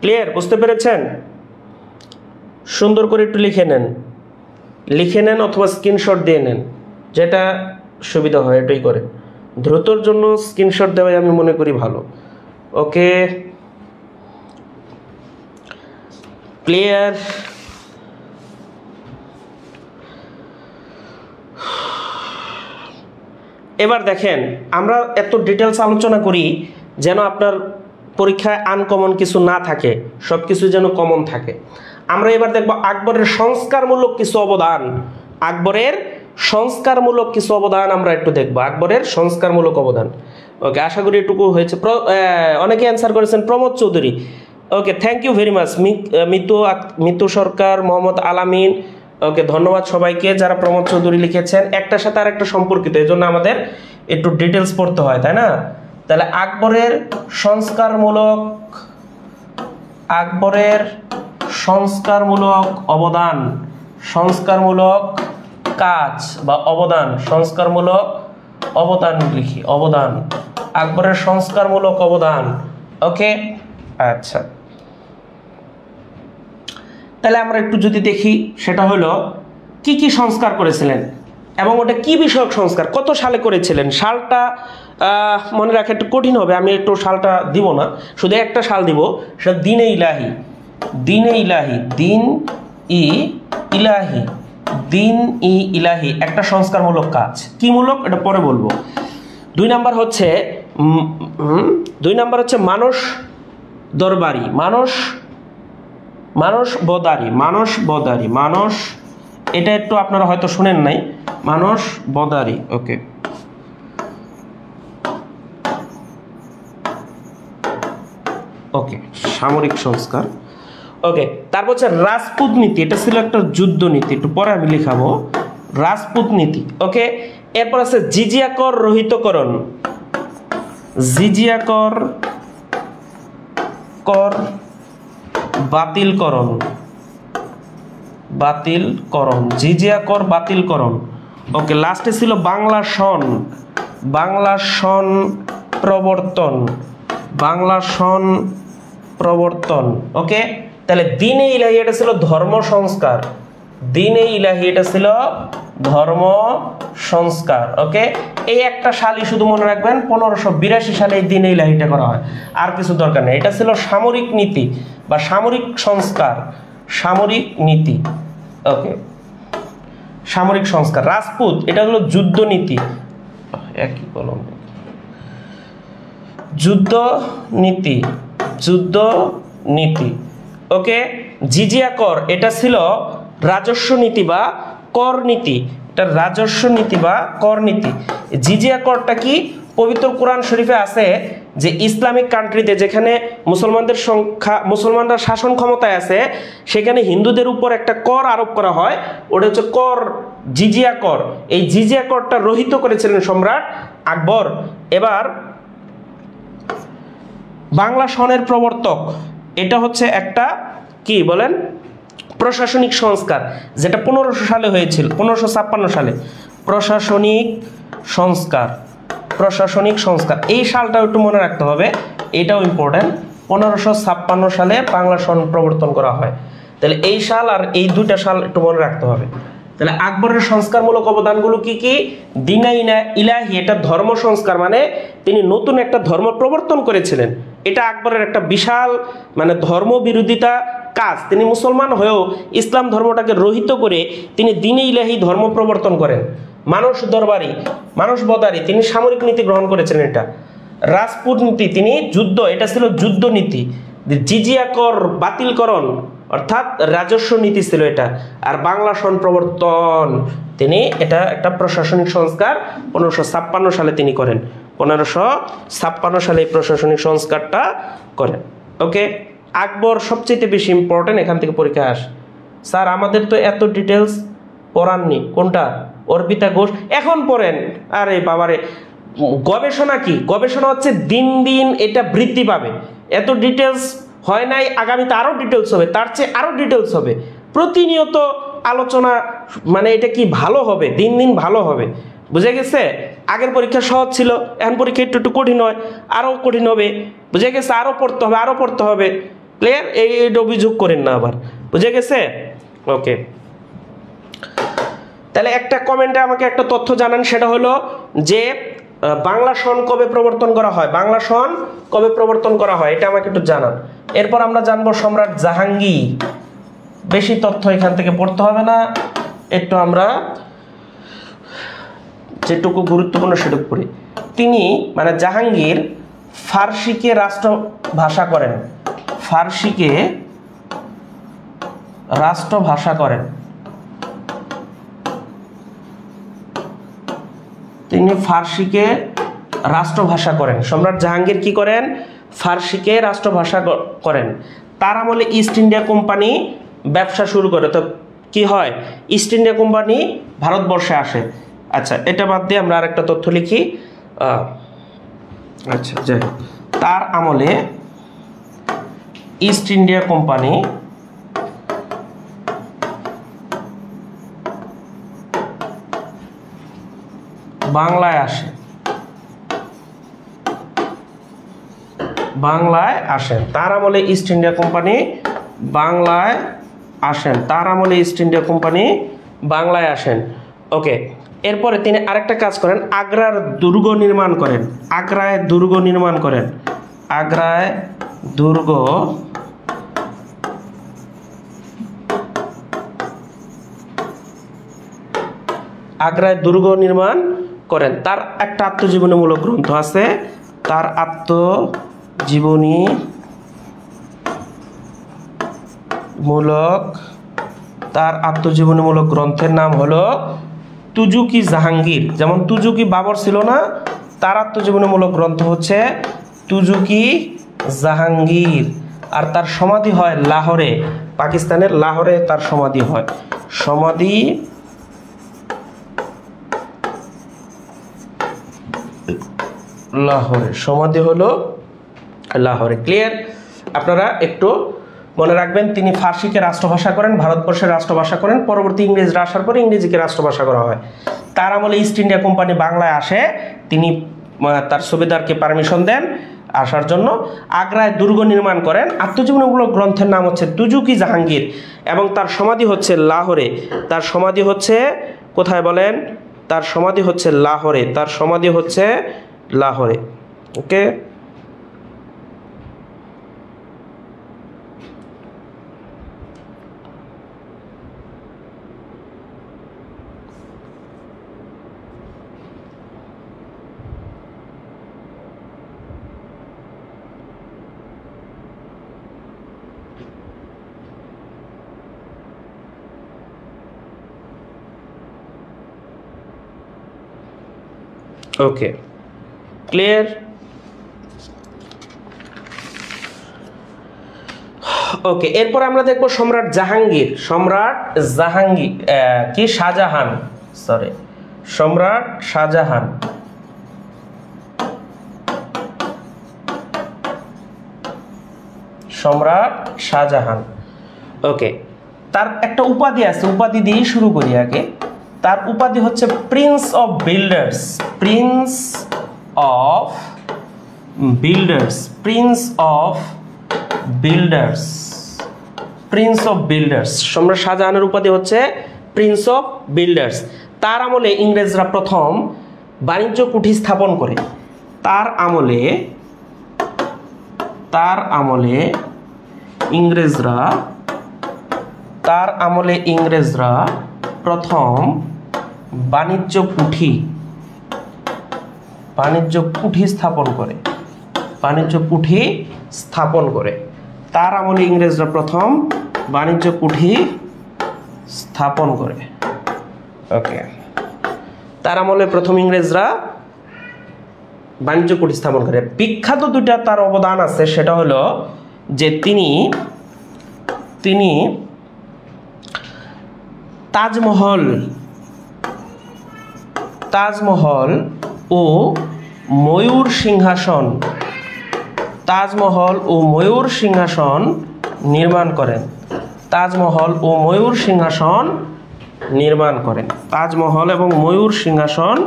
ক্লিয়ার, বুঝতে পেরেছেন? সুন্দর করে একটু লিখে নেন অথবা স্ক্রিনশট দিয়ে নেন, যেটা সুবিধা হয় এটাই করে। দ্রুতর জন্য স্ক্রিনশট দেওয়াই আমি মনে করি ভালো। ওকে, ক্লিয়ার? এবার দেখেন, আমরা এত ডিটেলস আলোচনা করি যেন আপনার পরীক্ষায় আনকমন কিছু না থাকে, সব কিছু যেন কমন থাকে। আমরা এবার দেখব আকবরের সংস্কারমূলক কিছু অবদান। আকবরের সংস্কারমূলক কিছু অবদান আমরা একটু দেখব, আকবরের সংস্কারমূলক অবদান। ওকে, আশা করি এটুকু হয়েছে। অনেকে অ্যান্সার করেছেন Pramod Chowdhury. Okay, thank you very much. Mitu Sarkar, Mohammad Alamin. Okay, ধন্যবাদ সবাইকে যারা প্রমোদ চৌধুরী লিখেছেন। একটার সাথে আরেকটা সম্পর্কিত, এই জন্য আমাদের একটু ডিটেলস পড়তে হয়, তাই না? তাহলে আকবরের সংস্কারমূলক অবদান, সংস্কারমূলক কাজ বা অবদান, সংস্কারমূলক অবদান লিখি, অবদান, আকবরের সংস্কারমূলক অবদান। ওকে, আচ্ছা, তাহলে আমরা একটু যদি দেখি, সেটা হলো কি কি সংস্কার করেছিলেন এবং ওটা কি বিষয়ক সংস্কার, কত সালে করেছিলেন। সালটা মনে রাখা একটু কঠিন হবে, আমি একটু সালটা দিব না, শুধু একটা সাল দিব, সেটা দিনে ইলাহি। দিনে ইলাহি, দিন ই ইলাহি একটা সংস্কারমূলক কাজ। কি মূলক এটা পরে বলবো। 2 নাম্বার হচ্ছে মানস দরবারি, মানস বদারি, এটা একটু আপনারা হয়তো শুনেন নাই, মানস বদারি। ওকে, সামরিক সংস্কার। ওকে, তারপর হচ্ছে রাজপুত নীতি, এটা ছিল একটা যুদ্ধ নীতি, একটু পরে আমি লিখাবো রাজপুত নীতি। ওকে, এরপর আছে জিজিয়া কর রহিতকরণ, জিজিয়া কর বাতিলকরণ, জিজিয়া কর বাতিলকরণ। ওকে, লাস্টে ছিল বাংলা সন প্রবর্তন, ওকে, তাহলে দিনে ইলাহি এটা ছিল ধর্ম সংস্কার, দিনে ইলাহি এটা ছিল ধর্ম সংস্কার। ওকে, এই একটা সালই শুধু মনে রাখবেন, 1582 সালে এই দিনে ইলাহিটা করা হয়, আর কিছু দরকার নেই। এটা ছিল সামরিক নীতি বা সামরিক সংস্কার, সামরিক নীতি। ওকে, সামরিক সংস্কার। রাজপুত এটা হলো যুদ্ধ নীতি, একই কলম, যুদ্ধ নীতি। ওকে, জিজিয়া কর এটা ছিল রাজস্ব নীতি বা কর নীতি, এটা রাজস্ব নীতি বা কর নীতি। জিজিয়া করটা কি? পবিত্র কোরআন শরীফে আছে যে ইসলামিক কান্ট্রিতে যেখানে মুসলমানরা শাসন ক্ষমতায় আছে, সেখানে হিন্দুদের উপর একটা কর আরোপ করা হয়, ওটা হচ্ছে কর, জিজিয়া কর। এই জিজিয়া করটা রহিত করেছিলেন সম্রাট আকবর। এবার বাংলা সনের প্রবর্তক, এটা হচ্ছে একটা কি বলেন প্রশাসনিক সংস্কার, যেটা 1500 সালে হয়েছিল, 1556 সালে প্রশাসনিক সংস্কার। এই সালটাও একটু মনে রাখতে হবে, এটাও ইম্পর্টেন্ট। 1556 সালে বাংলা সন প্রবর্তন করা হয়। তাহলে এই সাল আর এই দুইটা সাল একটু মনে রাখতে হবে। তাহলে আকবরের সংস্কারমূলক অবদানগুলো কি কি? দিনাইনা ইলাহি, এটা ধর্ম সংস্কার, মানে তিনি নতুন একটা ধর্ম প্রবর্তন করেছিলেন। এটা আকবরের একটা বিশাল মানে ধর্ম বিরোধিতা কাজ। তিনি মুসলমান হয়েও ইসলাম ধর্মটাকে রহিত করে তিনি দিনে ইলাহি ধর্ম প্রবর্তন করেন। মানুষ বদারি, তিনি সামরিক নীতি গ্রহণ করেছিলেন। এটা রাজপুত নীতি, তিনি যুদ্ধ, এটা ছিল যুদ্ধ নীতি। জিজিয়া কর বাতিলকরণ অর্থাৎ রাজস্ব নীতি ছিল এটা। আর বাংলা সন প্রবর্তন, তিনি এটা একটা প্রশাসনিক সংস্কার 1556 সালে তিনি করেন। 1556 সালে এই প্রশাসনিক সংস্কারটা করেন। ওকে, আকবর সবচেয়ে বেশি ইম্পর্টেন্ট, এখান থেকে পরীক্ষা আসে। স্যার আমাদের তো এত ডিটেলস পড়াননি, কোনটা? অর্পিতা ঘোষ এখন পড়েন। আরে বাবারে, গবেষণা কি? গবেষণা হচ্ছে দিন দিন এটা বৃদ্ধি পাবে। এত ডিটেলস হয় নাই, আগামীতে আরো ডিটেলস হবে, তার চেয়ে আরো ডিটেলস হবে। প্রতিনিয়ত আলোচনা, মানে এটা কি ভালো হবে, দিন দিন ভালো হবে। বুঝে গেছে? আগের পরীক্ষা সহজ ছিল, এখন পরীক্ষা একটু একটু কঠিন হয়, আরো কঠিন হবে। বুঝে গেছে? আরো পড়তে হবে। ক্লিয়ার? এই অভিযোগ করেন না আবার। বুঝে গেছে? ওকে, তাহলে একটা কমেন্টে আমাকে একটা তথ্য জানান, সেটা হলো যে বাংলা সন কবে প্রবর্তন করা হয়? বাংলা সন কবে প্রবর্তন করা হয় এটা আমাকে একটু জানান। এরপর আমরা জানবো সম্রাট জাহাঙ্গীর। বেশি তথ্য এখান থেকে পড়তে হবে না, একটু আমরা যেটুকু গুরুত্বপূর্ণ সেটুকু পড়ি। তিনি মানে জাহাঙ্গীর ফার্সিকে রাষ্ট্রভাষা করেন। ফার্সিকে রাষ্ট্রভাষা করেন। তিনি ফার্সিকে রাষ্ট্রভাষা করেন। সম্রাট জাহাঙ্গীর কি করেন? ফার্সিকে রাষ্ট্রভাষা করেন। তার আমলে ইস্ট ইন্ডিয়া কোম্পানি ব্যবসা শুরু করে। তো কি হয়? ইস্ট ইন্ডিয়া কোম্পানি ভারতবর্ষে আসে। আচ্ছা, এটা বাদ দিয়ে আমরা আরেকটা তথ্য লিখি। আচ্ছা, যাই হোক, তার আমলে ইস্ট ইন্ডিয়া কোম্পানি বাংলায় আসেন। তার আমলে ইস্ট ইন্ডিয়া কোম্পানি বাংলায় আসেন। ওকে, এরপরে তিনি আরেকটা কাজ করেন, আগ্রার দুর্গ নির্মাণ করেন। আগ্রায় দুর্গ নির্মাণ করেন। তার একটা আত্মজীবনীমূলক গ্রন্থ আছে। তার আত্মজীবনীমূলক গ্রন্থের নাম হলো তুজুকি জাহাঙ্গীর। যেমন তুজুকি বাবর ছিল না, তার আত্মজীবনীমূলক গ্রন্থ হচ্ছে তুজুকি জাহাঙ্গীর। আর তার সমাধি হয় লাহোরে, পাকিস্তানের লাহোরে তার সমাধি হয়। সমাধি হলো লাহোরে। ক্লিয়ার? আপনারা একটু মনে রাখবেন, তিনি ফার্সিকে রাষ্ট্রভাষা করেন, ভারতবর্ষের রাষ্ট্রভাষা করেন। পরবর্তী ইংরেজরা আসার পরে ইংরেজিকে রাষ্ট্রভাষা করা হয়। তার আমলে ইস্ট ইন্ডিয়া কোম্পানি বাংলায় আসে। তিনি তার সুবেদারকে পারমিশন দেন আসার জন্য। আগ্রায় দুর্গ নির্মাণ করেন। আত্মজীবনীমূলক গ্রন্থের নাম হচ্ছে তুজুকি জাহাঙ্গীর এবং তার সমাধি হচ্ছে লাহোরে। তার সমাধি হচ্ছে কোথায় বলেন? তার সমাধি হচ্ছে লাহোরে। ওকে, ওকে, ক্লিয়ার? ওকে, এরপর আমরা দেখব সম্রাট জাহাঙ্গীর। সম্রাট জাহাঙ্গীর কি শাহজাহান, সরি সম্রাট শাহজাহান। সম্রাট শাহজাহান। ওকে, তার একটা উপাধি আছে, উপাধি দিয়ে শুরু করি আগে। তার উপাধি হচ্ছে Prince of builders. Prince of builders. Prince of builders. Prince of builders. সম্রাট শাহজাহানের উপাধি হচ্ছে প্রিন্স অফ বিল্ডার্স। তার আমলে ইংরেজরা প্রথম বাণিজ্য কুঠি স্থাপন করে। তার আমলে ইংরেজরা প্রথম বাণিজ্য কুঠি স্থাপন করে। বাণিজ্য কুঠি স্থাপন করে। তার আমলে ইংরেজরা প্রথম বাণিজ্য কুঠি স্থাপন করে। ওকে, তার আমলে প্রথম ইংরেজরা বাণিজ্য কুঠি স্থাপন করে। বিখ্যাত দুইটা তার অবদান আছে, সেটা হলো যে তিনি তাজমহল ও ময়ূর সিংহাসন নির্মাণ করেন। তাজমহল ও ময়ূর সিংহাসন নির্মাণ করেন। তাজমহল এবং ময়ূর সিংহাসন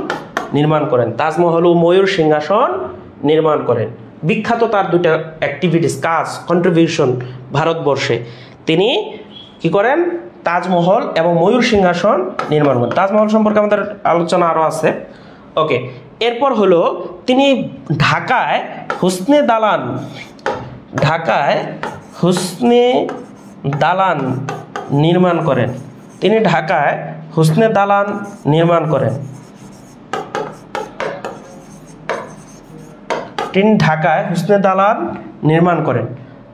নির্মাণ করেন। তাজমহল ও ময়ূর সিংহাসন নির্মাণ করেন। বিখ্যাত তার দুইটা অ্যাক্টিভিটিস, কাজ, কন্ট্রিবিউশন ভারতবর্ষে। তিনি কি করেন? তাজমহল এবং ময়ূর সিংহাসন নির্মাণ করেন। তাজমহল সম্পর্কে আমাদের আলোচনা আরও আছে। ওকে, এরপর হলো তিনি ঢাকায় হুসনে দালান নির্মাণ করেন। তিনি ঢাকায় হুসনে দালান নির্মাণ করেন।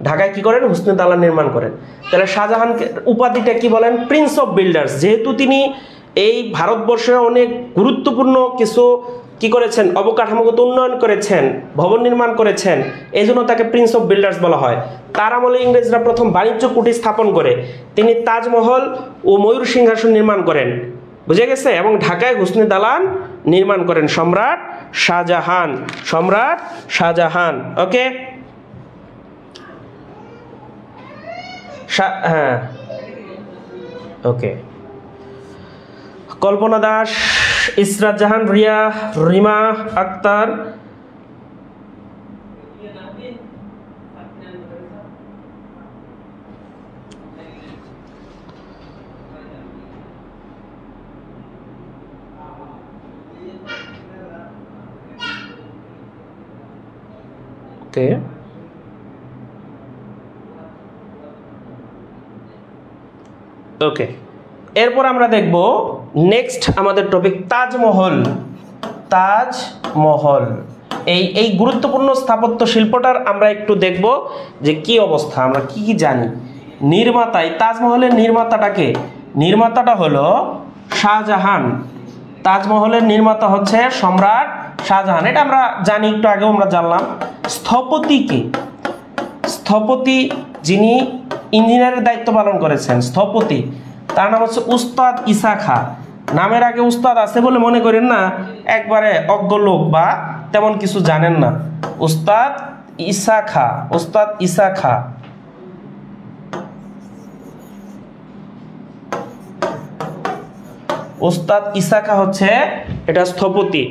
ঢাকায় কি করেন? হুসনে দালান নির্মাণ করেন। তাহলে শাহজাহানকে উপাধিটা কি বলেন? Prince of builders. যেহেতু তিনি এই ভারতবর্ষে অনেক গুরুত্বপূর্ণ কিছু কি করেছেন? অবকাঠামোগত উন্নয়ন করেছেন, ভবন নির্মাণ করেছেন, এই জন্য তাকে প্রিন্স অফ বিল্ডার্স বলা হয়। তার আমলে ইংরেজরা প্রথম বাণিজ্য কুঠি স্থাপন করে। তিনি তাজমহল ও ময়ূর সিংহাসন নির্মাণ করেন, বুঝে গেছে? এবং ঢাকায় হুসনে দালান নির্মাণ করেন সম্রাট শাহজাহান। ওকে, হ্যাঁ, ওকে। কল্পনা দাস, ইসরাত জাহান, রিমা আক্তার, ওকে। এরপর আমরা দেখব নেক্সট আমাদের টপিক তাজমহল। এই গুরুত্বপূর্ণ স্থাপত্য শিল্পটার আমরা একটু দেখব যে কি অবস্থা, আমরা কি জানি। তাজমহলের নির্মাতাটাকে? নির্মাতাটা হলো শাহজাহান। তাজমহলের নির্মাতা হচ্ছে সম্রাট শাহজাহান। এটা আমরা জানি, একটু আগেও আমরা জানলাম। স্থপতি যিনি ইঞ্জিনিয়ারের দায়িত্ব পালন করেছেন, স্থপতি, তার নাম হচ্ছে উস্তাদ ঈসা খাঁ। নামের আগে উস্তাদ আছে বলে মনে করেন না একবারে অজ্ঞ লোক বা তেমন কিছু জানেন না। উস্তাদ ঈসা খাঁ। উস্তাদ ঈসা খাঁ হচ্ছে এটা স্থপতি।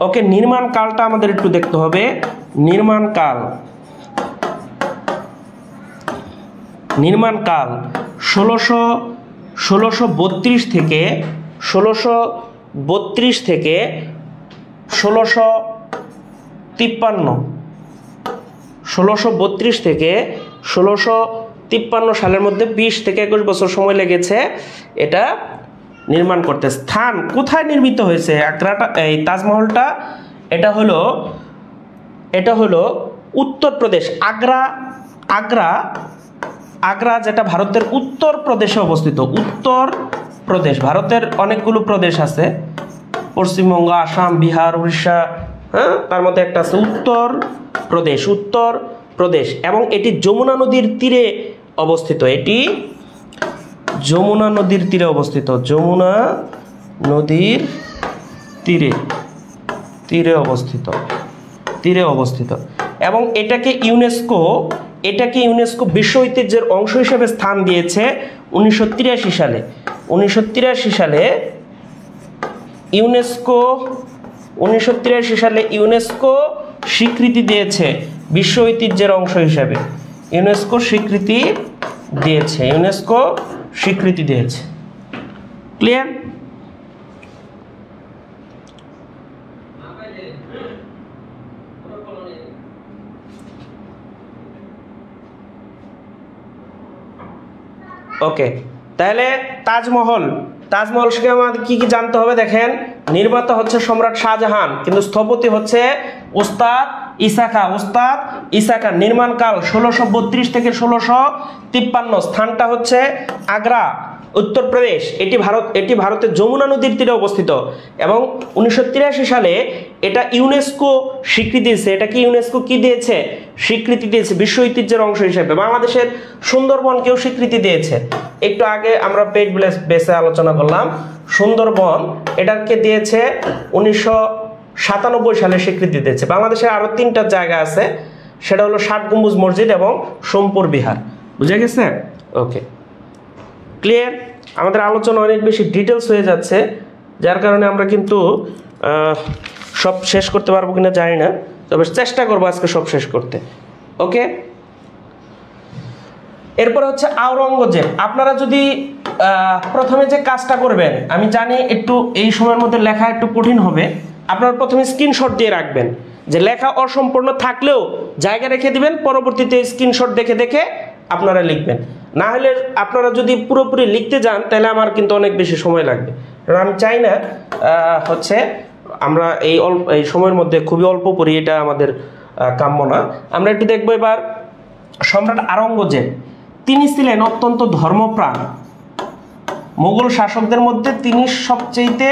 ওকে, নির্মাণ কালটা আমাদের একটু দেখতে হবে। নির্মাণ কাল 1632 থেকে 1653 সালের মধ্যে 20 থেকে 21 বছর সময় লেগেছে এটা নির্মাণ করতে। স্থান কোথায় নির্মিত হয়েছে এই তাজমহলটা? এটা হলো উত্তরপ্রদেশ, আগ্রা যেটা ভারতের উত্তর প্রদেশে অবস্থিত। উত্তরপ্রদেশ, ভারতের অনেকগুলো প্রদেশ আছে, পশ্চিমবঙ্গ, আসাম, বিহার, উড়িষ্যা, হ্যাঁ, তার মধ্যে একটা আছে উত্তরপ্রদেশ। এবং এটি যমুনা নদীর তীরে অবস্থিত। এটি যমুনা নদীর তীরে অবস্থিত। যমুনা নদীর তীরে অবস্থিত এবং এটাকে ইউনেস্কো বিশ্ব ঐতিহ্যের অংশ হিসেবে স্থান দিয়েছে 1983 সালে। 1983 সালে ইউনেস্কো স্বীকৃতি দিয়েছে বিশ্ব ঐতিহ্যের অংশ হিসেবে। ইউনেস্কো স্বীকৃতি দিয়েছে। ক্লিয়ার? ওকে, তাহলে তাজমহল থেকে আমাদের কি কি জানতে হবে দেখেন। নির্মাতা হচ্ছে সম্রাট শাহজাহান, কিন্তু স্থপতি হচ্ছে উস্তাদ ইসা খান। নির্মাণকাল 1632 থেকে 1653। স্থানটা হচ্ছে আগ্রা, উত্তরপ্রদেশ। এটি ভারতের যমুনা নদীর তীরে অবস্থিত এবং 1983 সালে এটা ইউনেস্কো স্বীকৃতি দিয়েছে। এটাকে ইউনেস্কো কি দিয়েছে? স্বীকৃতি দিয়েছে বিশ্ব ঐতিহ্যের অংশ হিসেবে। বাংলাদেশের সুন্দরবনকেও স্বীকৃতি দিয়েছে। একটু আগে আমরা পেজ বেসে আলোচনা করলাম। সুন্দরবন এটাকে দিয়েছে 1997 সালে স্বীকৃতি দিয়েছে। বাংলাদেশে আরো 3টা জায়গা আছে, সেটা হলো 60 গম্বুজ মসজিদ এবং সোমপুর বিহার। বুঝা গেছে? ওকে, ক্লিয়ার? আমাদের আলোচনা অনেক বেশি ডিটেলস হয়ে যাচ্ছে, যার কারণে আমরা কিন্তু সব শেষ করতে পারবো কিনা জানি না, তবে চেষ্টা করবো আজকে সব শেষ করতে। ওকে, এরপর হচ্ছে আওরঙ্গজেব। আপনারা যদি প্রথমে যে কাজটা করবেন, আমি জানি একটু এই সময়ের মধ্যে লেখা একটু কঠিন হবে, আপনারা প্রথমে স্ক্রিনশট দিয়ে রাখবেন, যে লেখা অসম্পূর্ণ থাকলেও জায়গা রেখে দিবেন, পরবর্তীতে স্ক্রিনশট দেখে আপনারা লিখবেন। না হলে আপনারা যদি পুরোপুরি লিখতে যান তাহলে আমার কিন্তু অনেক বেশি সময় লাগবে, কারণ আমি চাই না হচ্ছে আমরা এই সময়ের মধ্যে খুবই অল্প পড়ি, এটা আমাদের কাম্য না। আমরা একটু দেখবো এবার সম্রাট আওরঙ্গজেব। তিনি ছিলেন অত্যন্ত ধর্মপ্রাণ। মোগল শাসকদের মধ্যে তিনি সবচেয়ে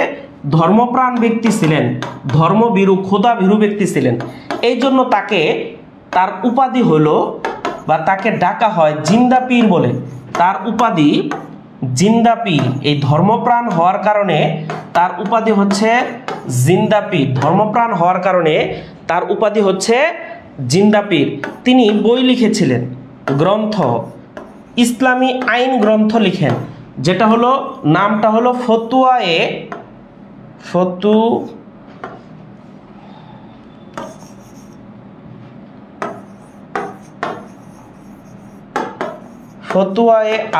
ধর্মপ্রাণ ব্যক্তি ছিলেন, ধর্মভীরু, খোদাভীরু ব্যক্তি ছিলেন। এই জন্য তার উপাধি হলো, বা তাকে ডাকা হয় জিন্দা পীর বলে। তার উপাধি জিন্দা পীর। এই ধর্মপ্রাণ হওয়ার কারণে তার উপাধি হচ্ছে জিন্দা পীর। ধর্মপ্রাণ হওয়ার কারণে তার উপাধি হচ্ছে জিন্দা পীর। তিনি বই লিখেছিলেন, গ্রন্থ, ইসলামী আইন গ্রন্থ লিখেন, যেটা হলো নামটা হলো ফতুয়ায়ে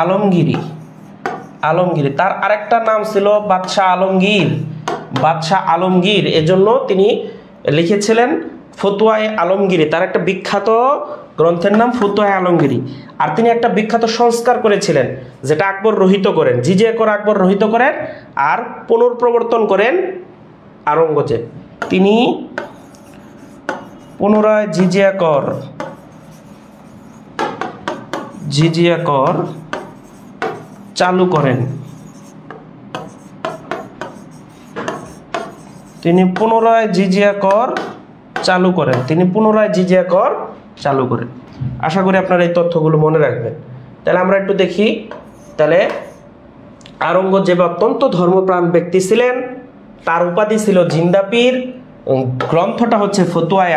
আলমগীরি। তার আরেকটা নাম ছিল বাদশাহ আলমগীর। এজন্য তিনি লিখেছিলেন ফতুয়ায়ে আলমগীরি। তার একটা বিখ্যাত গ্রন্থের নাম ফতুয়ায়ে আলমগীরি। আর তিনি একটা বিখ্যাত সংস্কার করেছিলেন, যেটা আকবর রহিত করেন। জিজিয়া কর আকবর রহিত করেন আর পুনর্প্রবর্তন করেন আওরঙ্গজেব। তিনি পুনরায় জিজিয়া কর চালু করেন। তিনি পুনরায় জিজিয়া কর চালু করেন। আশা করি আপনারা এই তথ্যগুলো মনে রাখবেন। তাহলে আমরা একটু দেখি। তাহলে আওরঙ্গজেব অত্যন্ত ধর্মপ্রাণ ব্যক্তি ছিলেন, তার উপাধি ছিল জিন্দা পীর, গ্রন্থটা হচ্ছে ফতুয়ায়ে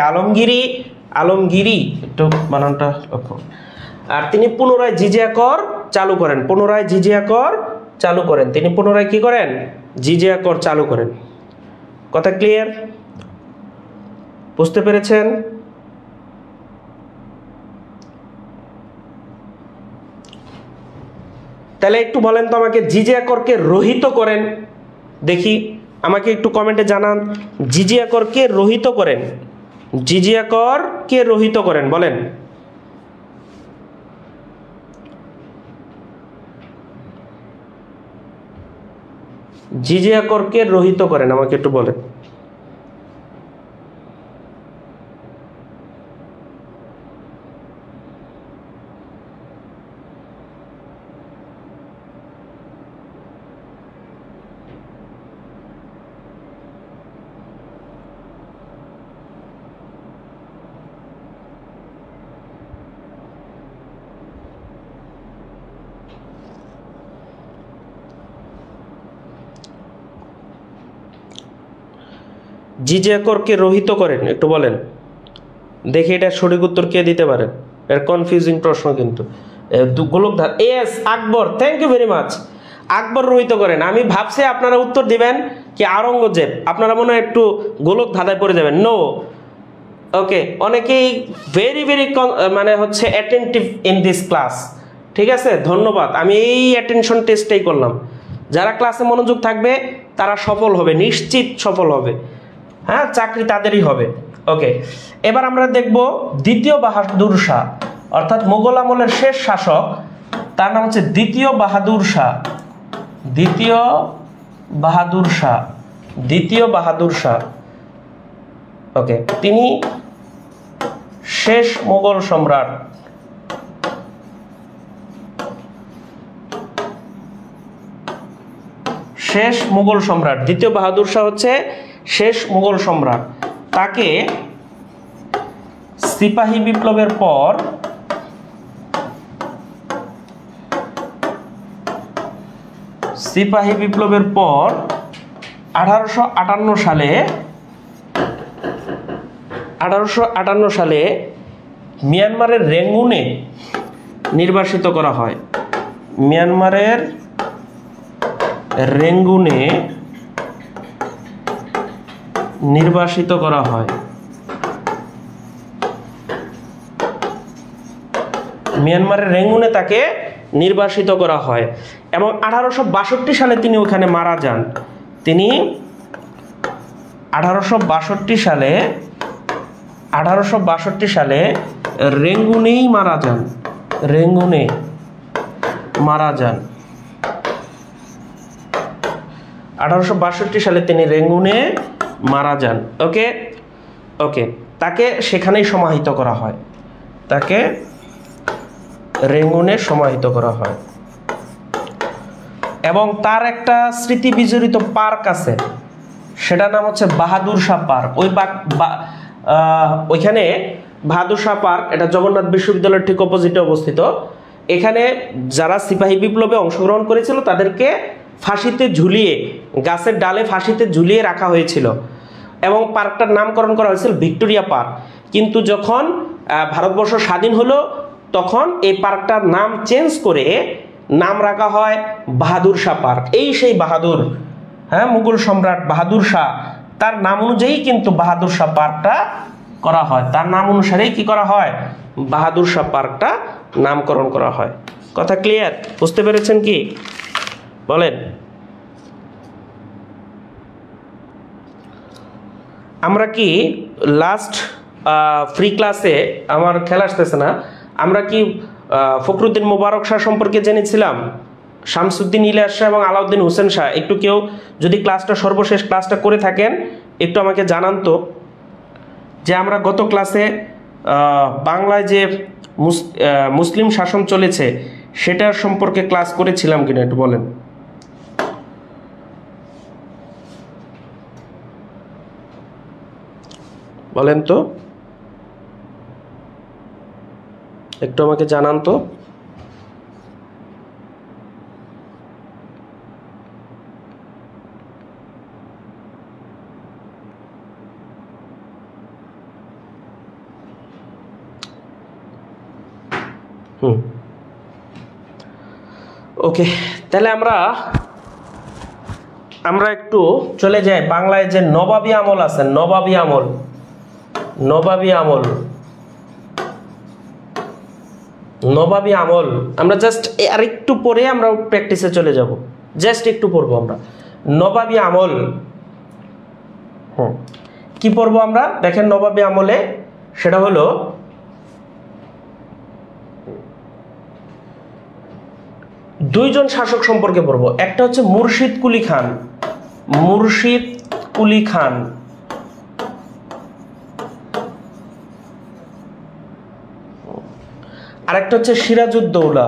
আলমগীরি, একটু বানানটা লক্ষ্য। আর তিনি পুনরায় জিজিয়া কর চালু করেন। তিনি পুনরায় কি করেন? জিজিয়া কর চালু করেন। কথা ক্লিয়ার? বুঝতে পেরেছেন? তাহলে একটু বলেন তো আমাকে, জিজিয়া করকে রহিত করেন দেখি, আমাকে একটু কমেন্টে জানান। জিজিয়া করকে রহিত করেন, বলেন। জিজিয়া করকে রহিত করেন, আমাকে একটু বলেন। জিজ্ঞাকরকে রহিত করেন, একটু বলেন দেখি এটা সঠিক উত্তর কে দিতে পারেন। এর কনফিউজিং প্রশ্ন কিন্তু। গোলকধাঁধা, S Akbar, thank you very much. Akbar রহিত করেন। আমি ভাবছি আপনারা উত্তর দিবেন কি আওরঙ্গজেব, আপনারা মনে হয় একটু গোলকধাঁধায় পড়ে যাবেন। নো, ওকে, অনেকেই ভেরি ভেরি মানে হচ্ছে অ্যাটেন্টিভ ইন দিস ক্লাস, ঠিক আছে, ধন্যবাদ। আমি এই অ্যাটেনশন টেস্টটাই করলাম। যারা ক্লাসে মনোযোগ থাকবে তারা সফল হবে, নিশ্চিত সফল হবে, হ্যাঁ, চাকরি তাদেরই হবে। ওকে, এবার আমরা দেখব দ্বিতীয় বাহাদুর শাহ, অর্থাৎ মুঘল আমলের শেষ শাসক, তার নাম হচ্ছে দ্বিতীয় বাহাদুর শাহ। দ্বিতীয় বাহাদুর শাহ, দ্বিতীয় বাহাদুর শাহ। ওকে, তিনি শেষ মুঘল সম্রাট। শেষ মুঘল সম্রাট দ্বিতীয় বাহাদুর শাহ হচ্ছে শেষ মুঘল সম্রাট। তাকে সিপাহী বিপ্লবের পর সিপাহী বিপ্লবের পর 1858 সালে মিয়ানমারের রেঙ্গুনে নির্বাসিত করা হয়। মিয়ানমারের রেঙ্গুনে নির্বাসিত করা হয়। মিয়ানমারের রেঙ্গুনে তাকে নির্বাসিত করা হয় এবং 1862 সালে তিনি ওখানে মারা যান। তিনি 1862 সালে রেঙ্গুনেই মারা যান। রেঙ্গুনে মারা যান। 1862 সালে তিনি রেঙ্গুনে মারা যান। ওকে ওকে, তাকে সেখানেই সমাহিত করা হয়। তাকে রেঙ্গুনে সমাহিত করা হয় এবং তার একটা স্মৃতি বিজড়িত পার্ক আছে, সেটার নাম হচ্ছে বাহাদুর শাহ পার্ক। ওইখানে বাহাদুর শাহ পার্ক, এটা জগন্নাথ বিশ্ববিদ্যালয়ের ঠিক অপোজিটে অবস্থিত। এখানে যারা সিপাহী বিপ্লবে অংশগ্রহণ করেছিল তাদেরকে ফাঁসিতে ঝুলিয়ে, গাছের ডালে ফাঁসিতে ঝুলিয়ে রাখা হয়েছিল এবং পার্কটার নামকরণ করা হয়েছিল ভিক্টোরিয়া পার্ক। কিন্তু যখন ভারতবর্ষ স্বাধীন হলো তখন এই পার্কটার নাম চেঞ্জ করে নাম রাখা হয় বাহাদুর শাহ পার্ক। এই সেই বাহাদুর, হ্যাঁ, মুঘল সম্রাট বাহাদুর শাহ, তার নাম অনুযায়ী কিন্তু বাহাদুর শাহ পার্কটা করা হয়। তার নাম অনুসারেই কি করা হয়? বাহাদুর শাহ পার্কটা নামকরণ করা হয়। কথা ক্লিয়ার? বুঝতে পেরেছেন কি? বলেন। আমরা কি লাস্ট ফ্রি ক্লাসে, আমার খেলা আসতেছে না, আমরা কি ফখরুদ্দিন মোবারক শাহ সম্পর্কে জেনেছিলাম? শামসুদ্দিন ইলিয়াস শাহ এবং আলাউদ্দিন হোসেন শাহ। একটু কেউ যদি ক্লাসটা সর্বশেষ ক্লাসটা করে থাকেন একটু আমাকে জানান তো, যে আমরা গত ক্লাসে বাংলায় যে মুসলিম শাসন চলেছে সেটার সম্পর্কে ক্লাস করেছিলাম কিনা একটু বলেন। বলেন তো, একটু আমাকে জানান তো। ওকে, তাহলে আমরা একটু চলে যাই বাংলায় যে নবাবী আমল আছে। নবাবী আমল, নবাবী আমল, নবাবী আমল আমরা জাস্ট আর একটু পরে আমরা প্র্যাকটিসে চলে যাব, জাস্ট একটু পড়বো আমরা নবাবী আমল। কি পড়বো আমরা? দেখেন নবাবী আমলে সেটা হলো দুইজন শাসক সম্পর্কে পড়বো। একটা হচ্ছে মুর্শিদ কুলি খান, মুর্শিদ কুলি খান, আরেকটা হচ্ছে সিরাজউদ্দৌলা।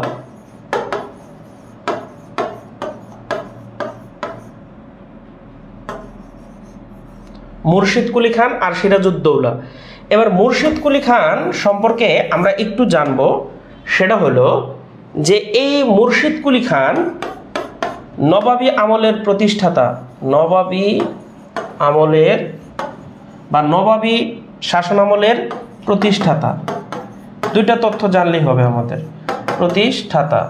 মুর্শিদ কুলি খান আর সিরাজউদ্দৌলা। এবার মুর্শিদ কুলি খান সম্পর্কে আমরা একটু জানবো। সেটা হলো যে এই মুর্শিদ কুলি খান নবাবী আমলের প্রতিষ্ঠাতা, নবাবী আমলের বা নবাবী শাসনামলের প্রতিষ্ঠাতা। দুইটা তথ্য জানলেই হবে আমাদের, প্রতিষ্ঠাতা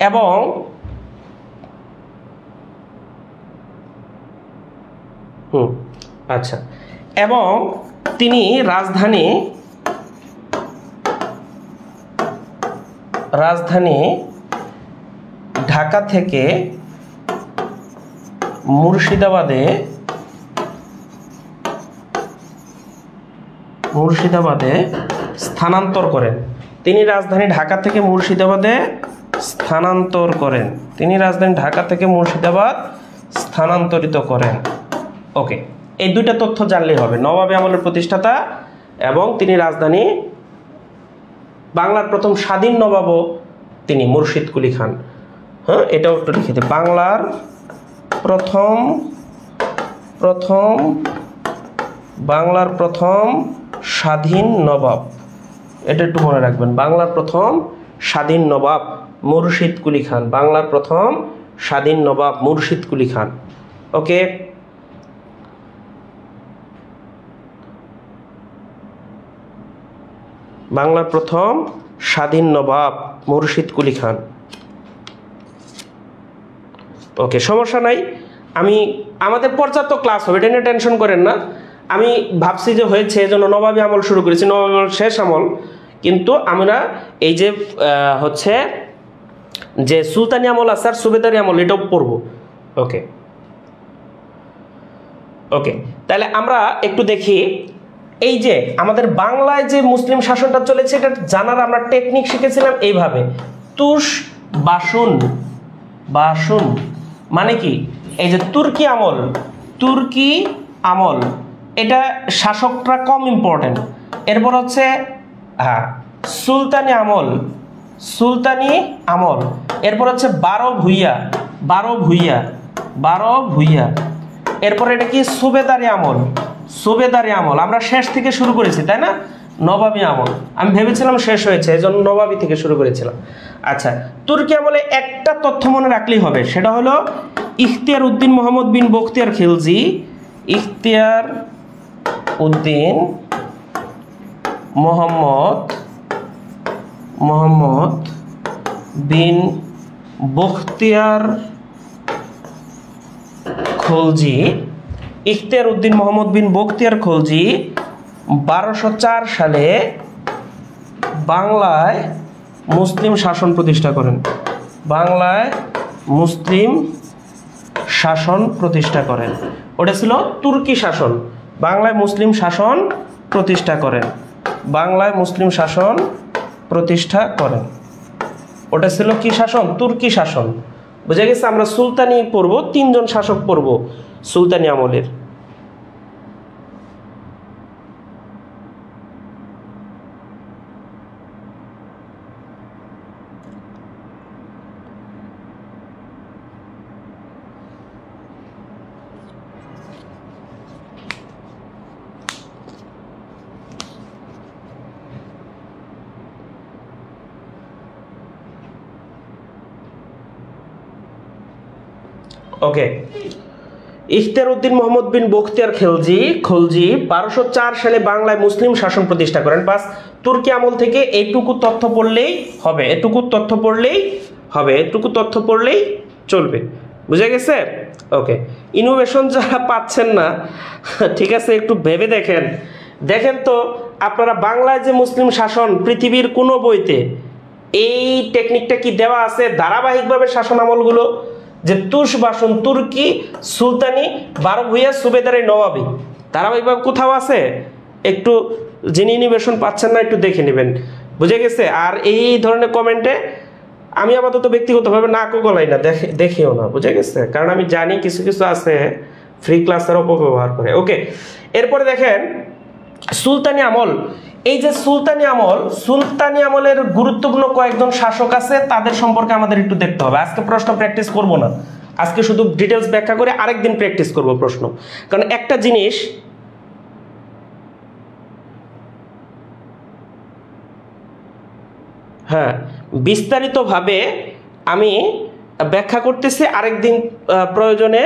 এবং আচ্ছা, এবং তিনি রাজধানী ঢাকা থেকে মুর্শিদাবাদে স্থানান্তর করেন। তিনি রাজধানী ঢাকা থেকে মুর্শিদাবাদে স্থানান্তর করেন। তিনি রাজধানী ঢাকা থেকে মুর্শিদাবাদ স্থানান্তরিত করেন। ওকে, এই দুইটা তথ্য জানলেই হবে, নবাবী আমলের প্রতিষ্ঠাতা এবং তিনি রাজধানী, বাংলার প্রথম স্বাধীন নবাবও তিনি, মুর্শিদ কুলি খান। হ্যাঁ, এটাও একটু লিখে দিই, বাংলার প্রথম স্বাধীন নবাব, এটা একটু মনে রাখবেন, বাংলার প্রথম স্বাধীন নবাব মুর্শিদ কুলি খান, বাংলার প্রথম স্বাধীন নবাব মুর্শিদ কুলি খান। ওকে, বাংলার প্রথম স্বাধীন নবাব মুর্শিদ কুলি খান। ওকে, সমস্যা নাই, আমাদের পর্যাপ্ত ক্লাস হবে, এটা নিয়ে টেনশন করেন না। আমি ভাবছি যে হয়েছে এজন্য নবাবী আমল শুরু করেছি, নবাবী আমল শেষ আমল, কিন্তু আমরা এই যে হচ্ছে যে সুলতানি আমল আছে আর সুবেদারি আমল, এটাও পড়বো। ওকে ওকে, তাহলে আমরা একটু দেখি, এই যে আমাদের বাংলায় যে মুসলিম শাসনটা চলেছে, এটা জানার আমরা টেকনিক শিখেছিলাম এইভাবে, তুষ বাসুন মানে কি, এই যে তুর্কি আমল, এটা শাসকটা কম ইম্পর্টেন্ট। এরপর হচ্ছে সুলতানি আমল, এরপর হচ্ছে বারো ভুইয়া, এরপর এটা কি সুবেদারি আমল, আমরা শেষ থেকে শুরু করেছি তাই না, নবাবী আমল। আমি ভেবেছিলাম শেষ হয়েছে, এজন্য নবাবী থেকে শুরু করেছিলাম। আচ্ছা, তুর্কি আমলে একটা তথ্য মনে রাখলেই হবে, সেটা হলো ইখতিয়ার উদ্দিন মোহাম্মদ বিন বখতিয়ার খিলজি, ইখতিয়ার উদ্দিন মোহাম্মদ বিন বখতিয়ার খলজি, ইখতিয়ার উদ্দিন মোহাম্মদ বিন বখতিয়ার খলজি 1204 সালে বাংলায় মুসলিম শাসন প্রতিষ্ঠা করেন। বাংলায় মুসলিম শাসন প্রতিষ্ঠা করেন, ওটা ছিল তুর্কি শাসন। বাংলায় মুসলিম শাসন প্রতিষ্ঠা করেন, বাংলায় মুসলিম শাসন প্রতিষ্ঠা করেন, ওটা ছিল কি শাসন, তুর্কি শাসন। বুঝে গেছে? আমরা সুলতানি পড়ব, 3 জন শাসক পড়ব সুলতানি আমলের। ওকে, ইখতিয়ার উদ্দিন মোহাম্মদ বিন বখতিয়ার খলজি 1204 সালে বাংলায় মুসলিম শাসন প্রতিষ্ঠা করেন। বাস তুর্কি আমল থেকে এইটুকু তথ্য পড়লেই হবে, এটুকু তথ্য পড়লেই চলবে। বুঝে গেছে? ওকে, ইনোভেশন যারা পাচ্ছেন না, ঠিক আছে, একটু ভেবে দেখেন তো, আপনারা বাংলায় যে মুসলিম শাসন পৃথিবীর কোনো বইতে এই টেকনিকটা কি দেওয়া আছে ধারাবাহিকভাবে শাসন আমলগুলো, যে তুষ বাসন, তুর্কি, সুলতানি, 12 ভুইয়া, সুবেদারি, নবাবী, ধারাবাহিকভাবে কোথাও আছে? একটু যিনি ইনোভেশন পাচ্ছেন না একটু দেখে নেবেন। বুঝে গেছে? আর এই ধরনের কমেন্টে আমি আপাতত ব্যক্তিগতভাবে নাকও গলাই না, দেখিও না। বুঝে গেছে? কারণ আমি জানি কিছু আছে ফ্রি ক্লাসের অপব্যবহার করে। ওকে, এরপরে দেখেন সুলতানি আমল। এই যে সুলতানি আমলের গুরুত্বপূর্ণ কয়েকজন শাসক আছে, তাদের সম্পর্কে আমাদের একটু দেখতে হবে। আজকে প্রশ্ন প্র্যাকটিস করব না, আজকে শুধু ডিটেলস ব্যাখ্যা করে আরেকদিন প্র্যাকটিস করব প্রশ্ন। কারণ একটা জিনিস বিস্তারিতভাবে আমি ব্যাখ্যা করতেছি, আরেকদিন প্রয়োজনে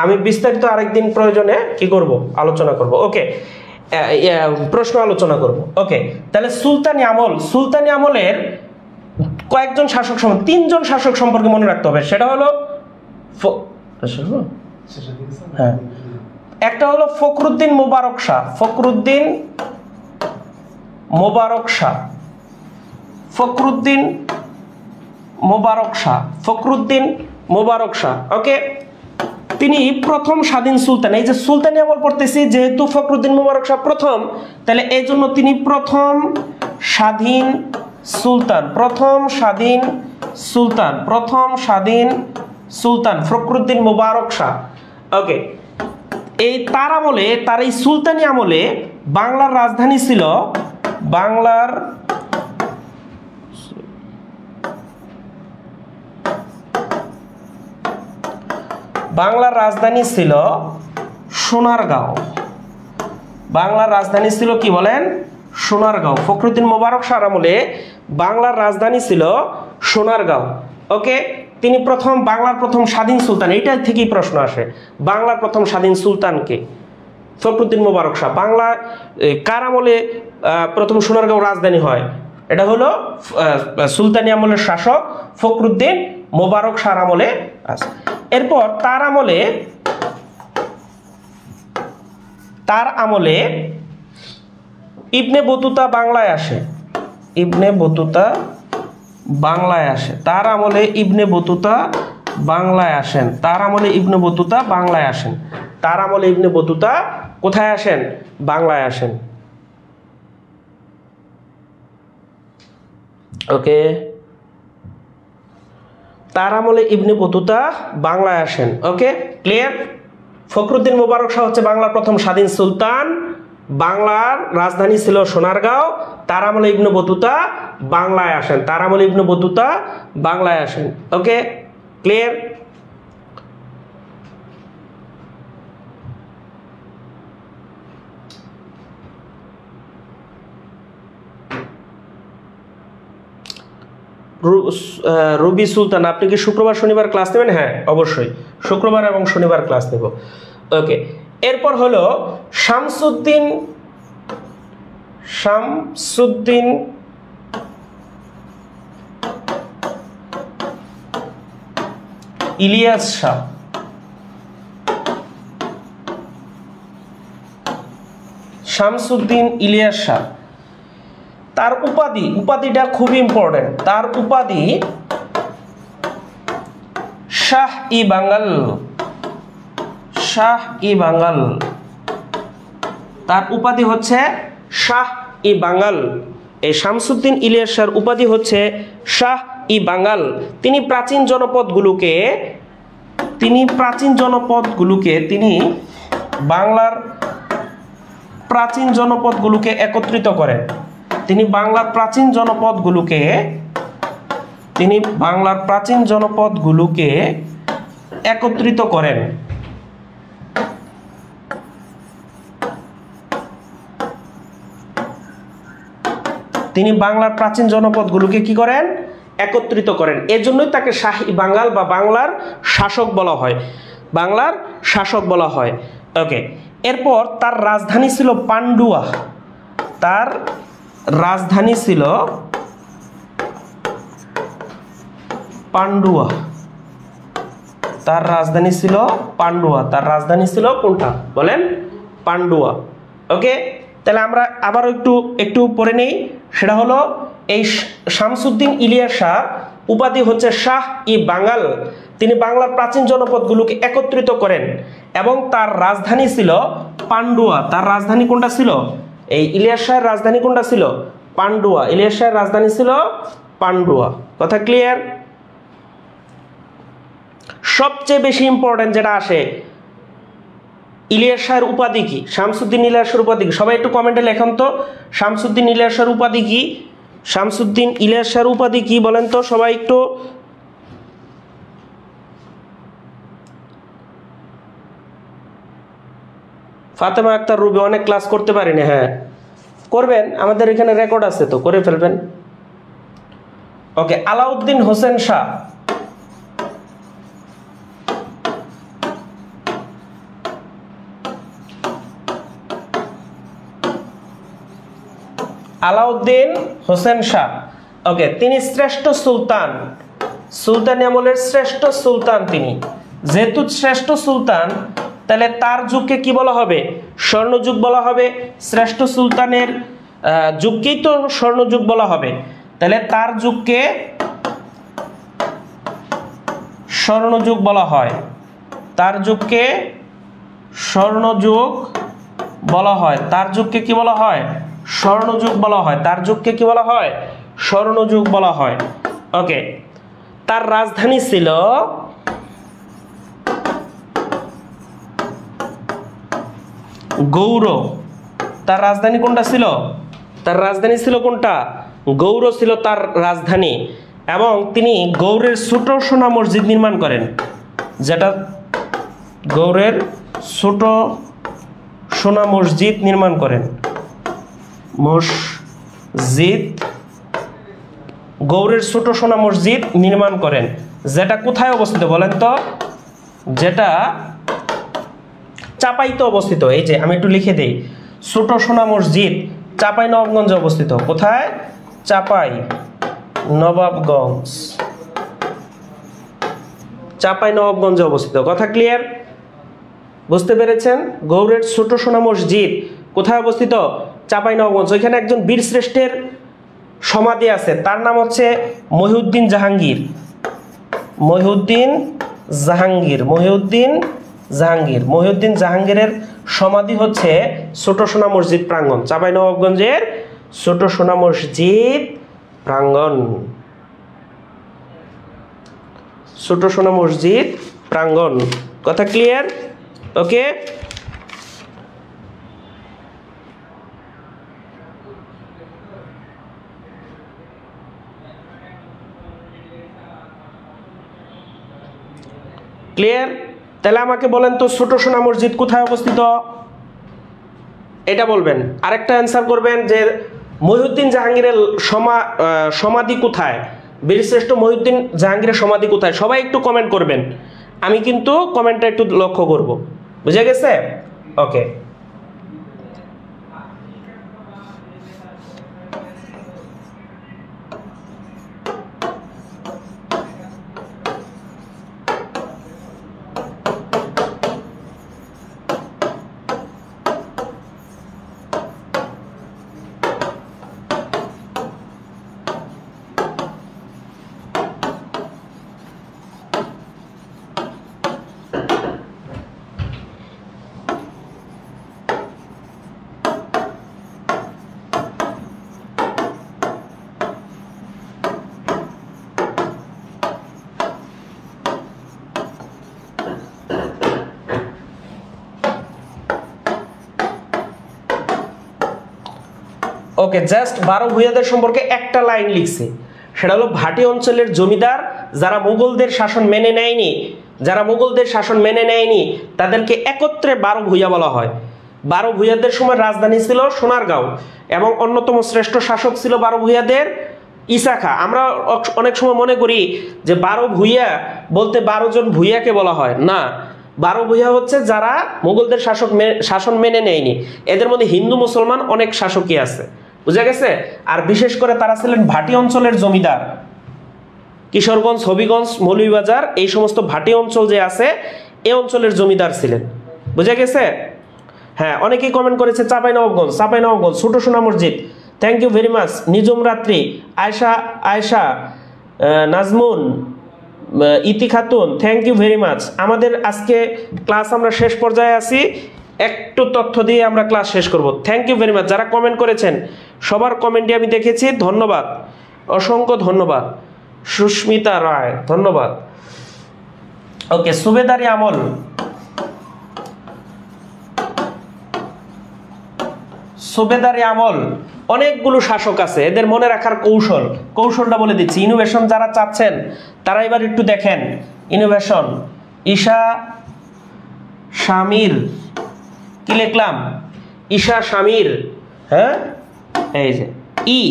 আমি বিস্তারিত আরেকদিন প্রয়োজনে কি করব, আলোচনা করব। ওকে, প্রশ্ন আলোচনা করব। ওকে, তাহলে সুলতানি আমলের কয়েকজন শাসক সম্পর্কে, 3 জন শাসক সম্পর্কে মনে রাখতে হবে। সেটা হলো হ্যাঁ, একটা হলো ফখরুদ্দিন মোবারক শাহ, ফখরুদ্দিন মোবারক শাহ, ফখরুদ্দিন মোবারক শাহ, ফখরুদ্দিন মোবারক শাহ। ওকে, তিনি প্রথম স্বাধীন সুলতান। এই যে সুলতানি আমল পড়তেছি, যেহেতু ফখরুদ্দিন মোবারক শাহ প্রথম, তাহলে এই জন্য তিনি প্রথম স্বাধীন সুলতান, প্রথম স্বাধীন সুলতান, প্রথম স্বাধীন সুলতান ফখরুদ্দিন মোবারক শাহ। ওকে, এই তার আমলে, তার এই সুলতানি আমলে বাংলার রাজধানী ছিল, বাংলার রাজধানী ছিল সোনারগাঁও। বাংলার রাজধানী ছিল কি বলেন? সোনারগাঁও। ফখরুদ্দিন মোবারক শাহ আমলে বাংলার রাজধানী ছিল সোনারগাঁও। ওকে, তিনি বাংলার প্রথম স্বাধীন সুলতান। এইটা থেকেই প্রশ্ন আসে, বাংলার প্রথম স্বাধীন সুলতান কে? ফখরুদ্দিন মোবারক শাহ। বাংলা কার আমলে প্রথম সোনারগাঁও রাজধানী হয়? এটা হলো সুলতানি আমলের শাসক ফখরুদ্দিন মোবারক শাহ আমলে আছে। এরপর তার আমলে ইবনে বতুতা বাংলায় আসে, ইবনে বতুতা বাংলায় আসে। তার আমলে ইবনে বতুতা বাংলায় আসেন, তার আমলে ইবনে বতুতা বাংলায় আসেন, তার আমলে ইবনে বতুতা কোথায় আসেন? বাংলায় আসেন। ওকে, তার আমলে ইবনে বতুতা বাংলায় আসেন। ওকে, ক্লিয়ার? ফখরুদ্দিন মোবারক শাহ হচ্ছে বাংলার প্রথম স্বাধীন সুলতান, বাংলার রাজধানী ছিল সোনারগাঁও, তার আমলে ইবনে বতুতা বাংলায় আসেন, তার আমলে ইবনে বতুতা বাংলায় আসেন। ওকে, ক্লিয়ার? রবি সুলতান, আপনি কি শুক্রবার শনিবার ক্লাস নেবেন? হ্যাঁ, অবশ্যই শুক্রবার এবং শনিবার ক্লাস নেব। ওকে, এরপর হলো শামসুদ্দিন ইলিয়াস শাহ। শামসুদ্দিন ইলিয়াস শাহ, তার উপাধিটা খুবই ইম্পর্টেন্ট। তার উপাধি শাহ-ই-বাঙ্গাল, শাহ-ই-বাঙ্গাল। তার উপাধি হচ্ছে শাহ-ই-বাঙ্গাল। এই শামসুদ্দিন ইলিয়াস শাহর উপাধি হচ্ছে শাহ-ই-বাঙ্গাল। তিনি প্রাচীন জনপদগুলোকে তিনি বাংলার প্রাচীন জনপদগুলোকে একত্রিত করেন। তিনি বাংলার প্রাচীন জনপদগুলোকে একত্রিত করেন। তিনি বাংলার প্রাচীন জনপদগুলোকে কি করেন? একত্রিত করেন। এজন্যই তাকে শাহ-ই-বাঙ্গাল বা বাংলার শাসক বলা হয়, বাংলার শাসক বলা হয়। ওকে, এরপর তার রাজধানী ছিল পান্ডুয়া। তার রাজধানী ছিল পান্ডুয়া। তার রাজধানী ছিল পান্ডুয়া। তার রাজধানী ছিল কোনটা বলেন? পান্ডুয়া। ওকে, তাহলে আমরা আবার একটু পড়ে নেই। সেটা হলো এই শামসুদ্দিন ইলিয়াস শাহ উপাধি হচ্ছে শাহ-ই-বাঙ্গাল। তিনি বাংলার প্রাচীন জনপদগুলোকে একত্রিত করেন এবং তার রাজধানী ছিল পান্ডুয়া। তার রাজধানী কোনটা ছিল? এই ইলিয়াস শাহের রাজধানী কোনটা ছিল? পান্ডুয়া। ইলিয়াস শাহের রাজধানী ছিল পান্ডুয়া। কথা ক্লিয়ার? সবচেয়ে বেশি ইম্পর্টেন্ট যেটা আসে, ইলিয়াস শাহের উপাধি কি? শামসুদ্দিন ইলিয়াস শাহের উপাধি কি? সবাই একটু কমেন্টে লেখেন তো, শামসুদ্দিন ইলিয়াস শাহের উপাধি কি? শামসুদ্দিন ইলিয়াস শাহের উপাধি কি বলেন তো সবাই একটু। ফাতেমা আক্তার রুবি, অনেক ক্লাস করতে পারিনি। হ্যাঁ করবেন, আমাদের এখানে রেকর্ড আছে তো, করে ফেলবেন। ওকে, আলাউদ্দিন হোসেন শাহ। আলাউদ্দিন হোসেন শাহ। ওকে, তিনি শ্রেষ্ঠ সুলতান, সুলতানি আমলের শ্রেষ্ঠ সুলতান তিনি। যেহেতু শ্রেষ্ঠ সুলতান, তাহলে তার যুগকে কি বলা হবে? স্বর্ণযুগ বলা হবে। শ্রেষ্ঠ সুলতানের যুগকেই তো স্বর্ণযুগ বলা হবে, তাহলে তার যুগকে স্বর্ণযুগ বলা হয়। তার যুগকে স্বর্ণযুগ বলা হয়। তার যুগকে কি বলা হয়? স্বর্ণযুগ বলা হয়। তার যুগকে কি বলা হয়? স্বর্ণযুগ বলা হয়। ওকে, তার রাজধানী ছিল গৌড়। তার রাজধানী কোনটা ছিল? তার রাজধানী ছিল কোনটা? গৌড় ছিল তার রাজধানী। এবং তিনি গৌড়ের ছোট সোনা মসজিদ নির্মাণ করেন, যেটা গৌড়ের ছোট সোনা মসজিদ নির্মাণ করেন। মসজিদ, গৌড়ের ছোট সোনা মসজিদ নির্মাণ করেন, যেটা কোথায় অবস্থিত বলেন তো? যেটা চাপাইতে অবস্থিত। এই যে আমি একটু লিখে দেই, ছোট সোনা মসজিদ চাপাই নবাবগঞ্জে অবস্থিত। কোথায়? চাপাই নবাবগঞ্জ, চাপাই নবাবগঞ্জে অবস্থিত। কথা ক্লিয়ার? বুঝতে পেরেছেন? গৌড়ের ছোট সোনা মসজিদ কোথায় অবস্থিত? চাপাই নবাবগঞ্জ। ওইখানে একজন বীর শ্রেষ্ঠের সমাধি আছে, তার নাম হচ্ছে মহিউদ্দিন জাহাঙ্গীর। মহিউদ্দিন জাহাঙ্গীর, মহিউদ্দিন জাহাঙ্গীর। মহিউদ্দিন জাহাঙ্গীরের সমাধি হচ্ছে ছোট সোনা মসজিদ প্রাঙ্গণ, চাপাই নবাবগঞ্জের ছোট সোনা মসজিদ প্রাঙ্গণ। ছোট সোনা মসজিদ প্রাঙ্গণ। কথা ক্লিয়ার? ওকে, ক্লিয়ার? তাহলে আমাকে বলেন তো ছোট সোনা মসজিদ কোথায় অবস্থিত? এটা বলবেন। আরেকটা অ্যান্সার করবেন যে মহিউদ্দিন জাহাঙ্গীরের সমাধি কোথায়? বীরশ্রেষ্ঠ মহিউদ্দিন জাহাঙ্গীরের সমাধি কোথায়? সবাই একটু কমেন্ট করবেন, আমি কিন্তু কমেন্টটা একটু লক্ষ্য করব। বুঝে গেছে? ওকে, ওকে, জাস্ট 12 ভূঁইয়াদের সম্পর্কে একটা লাইন লিখছে, সেটা হলো ভাটি অঞ্চলের জমিদার যারা মুঘলদের শাসন মেনে নেয়নি, যারা মুঘলদের শাসন মেনে নেয়নি তাদেরকে একত্রে 12 ভূঁইয়া বলা হয়। 12 ভূঁইয়াদের সময় রাজধানী ছিল সোনারগাঁও এবং অন্যতম শ্রেষ্ঠ শাসক ছিল 12 ভূঁইয়াদের ঈসা খাঁ। আমরা অনেক সময় মনে করি যে 12 ভূঁইয়া বলতে 12 জন ভূঁইয়াকে বলা হয়, না। 12 ভূঁইয়া হচ্ছে যারা মুঘলদের শাসন মেনে নেয়নি। এদের মধ্যে হিন্দু মুসলমান অনেক শাসকই আছে। বুঝা গেছে? আর বিশেষ করে তারা ছিলেন ভাটি অঞ্চলের জমিদার। কিশোরগঞ্জ, হবিগঞ্জ, মৌলভীবাজার এই সমস্ত ভাটি অঞ্চল যে আছে এই অঞ্চলের জমিদার ছিলেন। বুঝা গেছে? হ্যাঁ, অনেকেই কমেন্ট করেছে Chapai Nawabganj, Chapai Nawabganj Chhoto Sona Masjid. Thank you very much. Nijhum Ratri, Ayesha, Nazmun, Iti Khatun, thank you very much. আমাদের আজকে ক্লাস আমরা শেষ পর্যায়ে আছি, একটু তথ্য দিয়ে আমরা ক্লাস শেষ করব। Thank you very much. যারা কমেন্ট করেছেন সবার কমেন্টই আমি দেখেছি, ধন্যবাদ, অসংখ্য ধন্যবাদ। সুস্মিতা রায়, ধন্যবাদ। ওকে, সুবেদারি আমল, সুবেদারি আমল অনেকগুলো শাসক আছে, এদের মনে রাখার কৌশলটা বলে দিচ্ছি। ইনোভেশন যারা চাচ্ছেন তারা এবার একটু দেখেন। ইনোভেশন, ঈশা শামির, কি লিখলাম? ঈশা শামির। হ্যাঁ, এই যে ই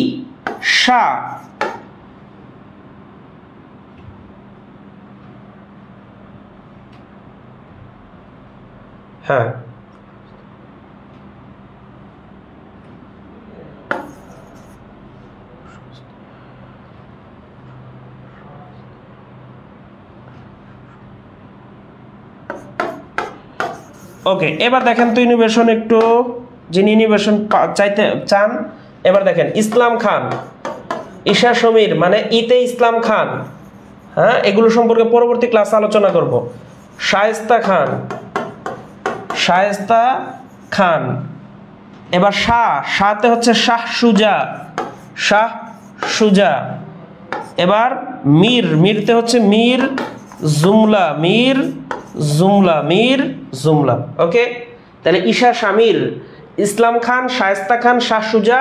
শা, হ্যাঁ ওকে, এবার দেখেন তো ইনোভেশন একটু, যিনি ইনোভেশন চাইতে চান, এবার দেখেন ইসলাম খান, ঈশা সমীর মানে ইতে ইসলাম খান, হ্যাঁ এগুলো সম্পর্কে পরবর্তী ক্লাসে আলোচনা করব। শায়েস্তা খান, শায়েস্তা খান, এবার শাহতে হচ্ছে শাহ সুজা, শাহ সুজা, এবার মিরতে হচ্ছে মীর জুমলা, মীর জুমলা, মীর জুমলা। ওকে, তাহলে ঈশা শামির, ইসলাম খান, শায়েস্তা খান, শাহ সুজা,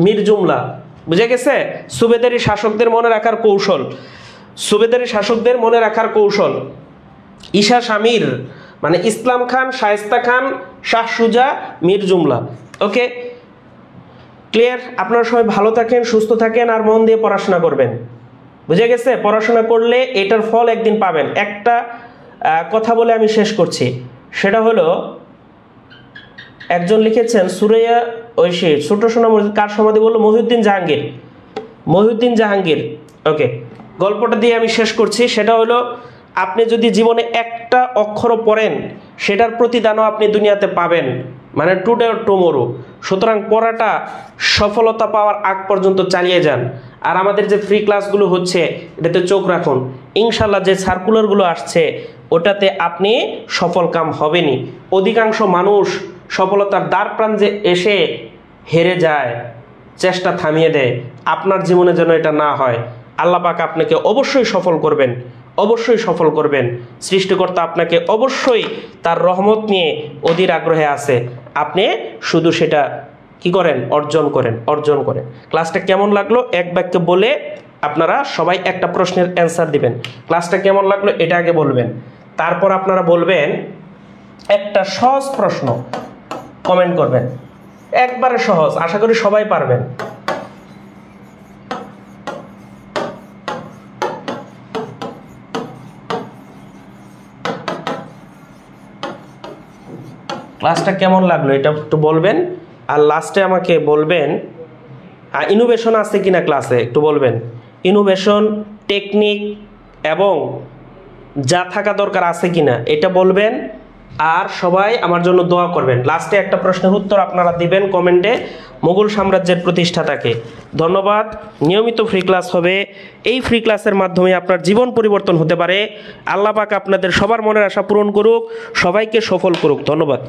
মীর জুমলা। বুঝে গেছে? সুবেদারি শাসকদের মনে রাখার কৌশল, সুবেদারি শাসকদের মনে রাখার কৌশল। ঈশা শামির মানে ইসলাম খান, শায়েস্তা খান, শাহ সুজা, মীর জুমলা। ওকে, ক্লিয়ার? আপনারা সবাই ভালো থাকেন, সুস্থ থাকেন, আর মন দিয়ে পড়াশোনা করবেন। বুঝে গেছে? পড়াশোনা করলে এটার ফল একদিন পাবেন। একটা কথা বলে আমি শেষ করছি, সেটা হলো একজন লিখেছেন সুরাইয়া ঐশী, ছোট সোনা মসজিদ কার সমাধি বললো? মহিউদ্দিন জাহাঙ্গীর, মহিউদ্দিন জাহাঙ্গীর। ওকে, গল্পটা দিয়ে আমি শেষ করছি, সেটা হলো আপনি যদি জীবনে একটা অক্ষরও পড়েন সেটার প্রতিদানও আপনি দুনিয়াতে পাবেন, মানে টুডে অর টুমোরো। সুতরাং পড়াটা সফলতা পাওয়ার আগ পর্যন্ত চালিয়ে যান। আর আমাদের যে ফ্রি ক্লাসগুলো হচ্ছে এটাতে চোখ রাখুন, ইনশাল্লাহ যে সার্কুলারগুলো আসছে ওটাতে আপনি সফল কাম হবেনই। অধিকাংশ মানুষ সফলতার দ্বার প্রান্তে এসে হেরে যায়, চেষ্টা থামিয়ে দেয়। আপনার জীবনে যেন এটা না হয়। আল্লাহ পাক আপনাকে অবশ্যই সফল করবেন, অবশ্যই সফল করবেন। সৃষ্টিকর্তা আপনাকে অবশ্যই তার রহমত নিয়ে অধীর আগ্রহে আছে। আপনি শুধু সেটা কি করেন? অর্জন করেন, অর্জন করেন। ক্লাসটা কেমন লাগলো এক বাক্যে বলে আপনারা সবাই একটা প্রশ্নের অ্যান্সার দিবেন। ক্লাসটা কেমন লাগলো এটা আগে বলবেন, তারপর আপনারা বলবেন একটা সহজ প্রশ্ন কমেন্ট করবেন, একবারে সহজ, আশা করি সবাই পারবেন। ক্লাসটা কেমন লাগলো এটা একটু বলবেন, আর লাস্টে আমাকে বলবেন ইনোভেশন আছে কিনা ক্লাসে একটু বলবেন। ইনোভেশন, টেকনিক এবং যা থাকা দরকার আছে কিনা এটা বলবেন। আর সবাই আমার জন্য দোয়া করবেন। লাস্টে একটা প্রশ্নের উত্তর আপনারা দিবেন কমেন্টে, মুঘল সাম্রাজ্যের প্রতিষ্ঠাতাকে। ধন্যবাদ। নিয়মিত ফ্রি ক্লাস হবে, এই ফ্রি ক্লাসের মাধ্যমে আপনার জীবন পরিবর্তন হতে পারে। আল্লাহ পাক আপনাদের সবার মনের আশা পূরণ করুক, সবাইকে সফল করুক। ধন্যবাদ।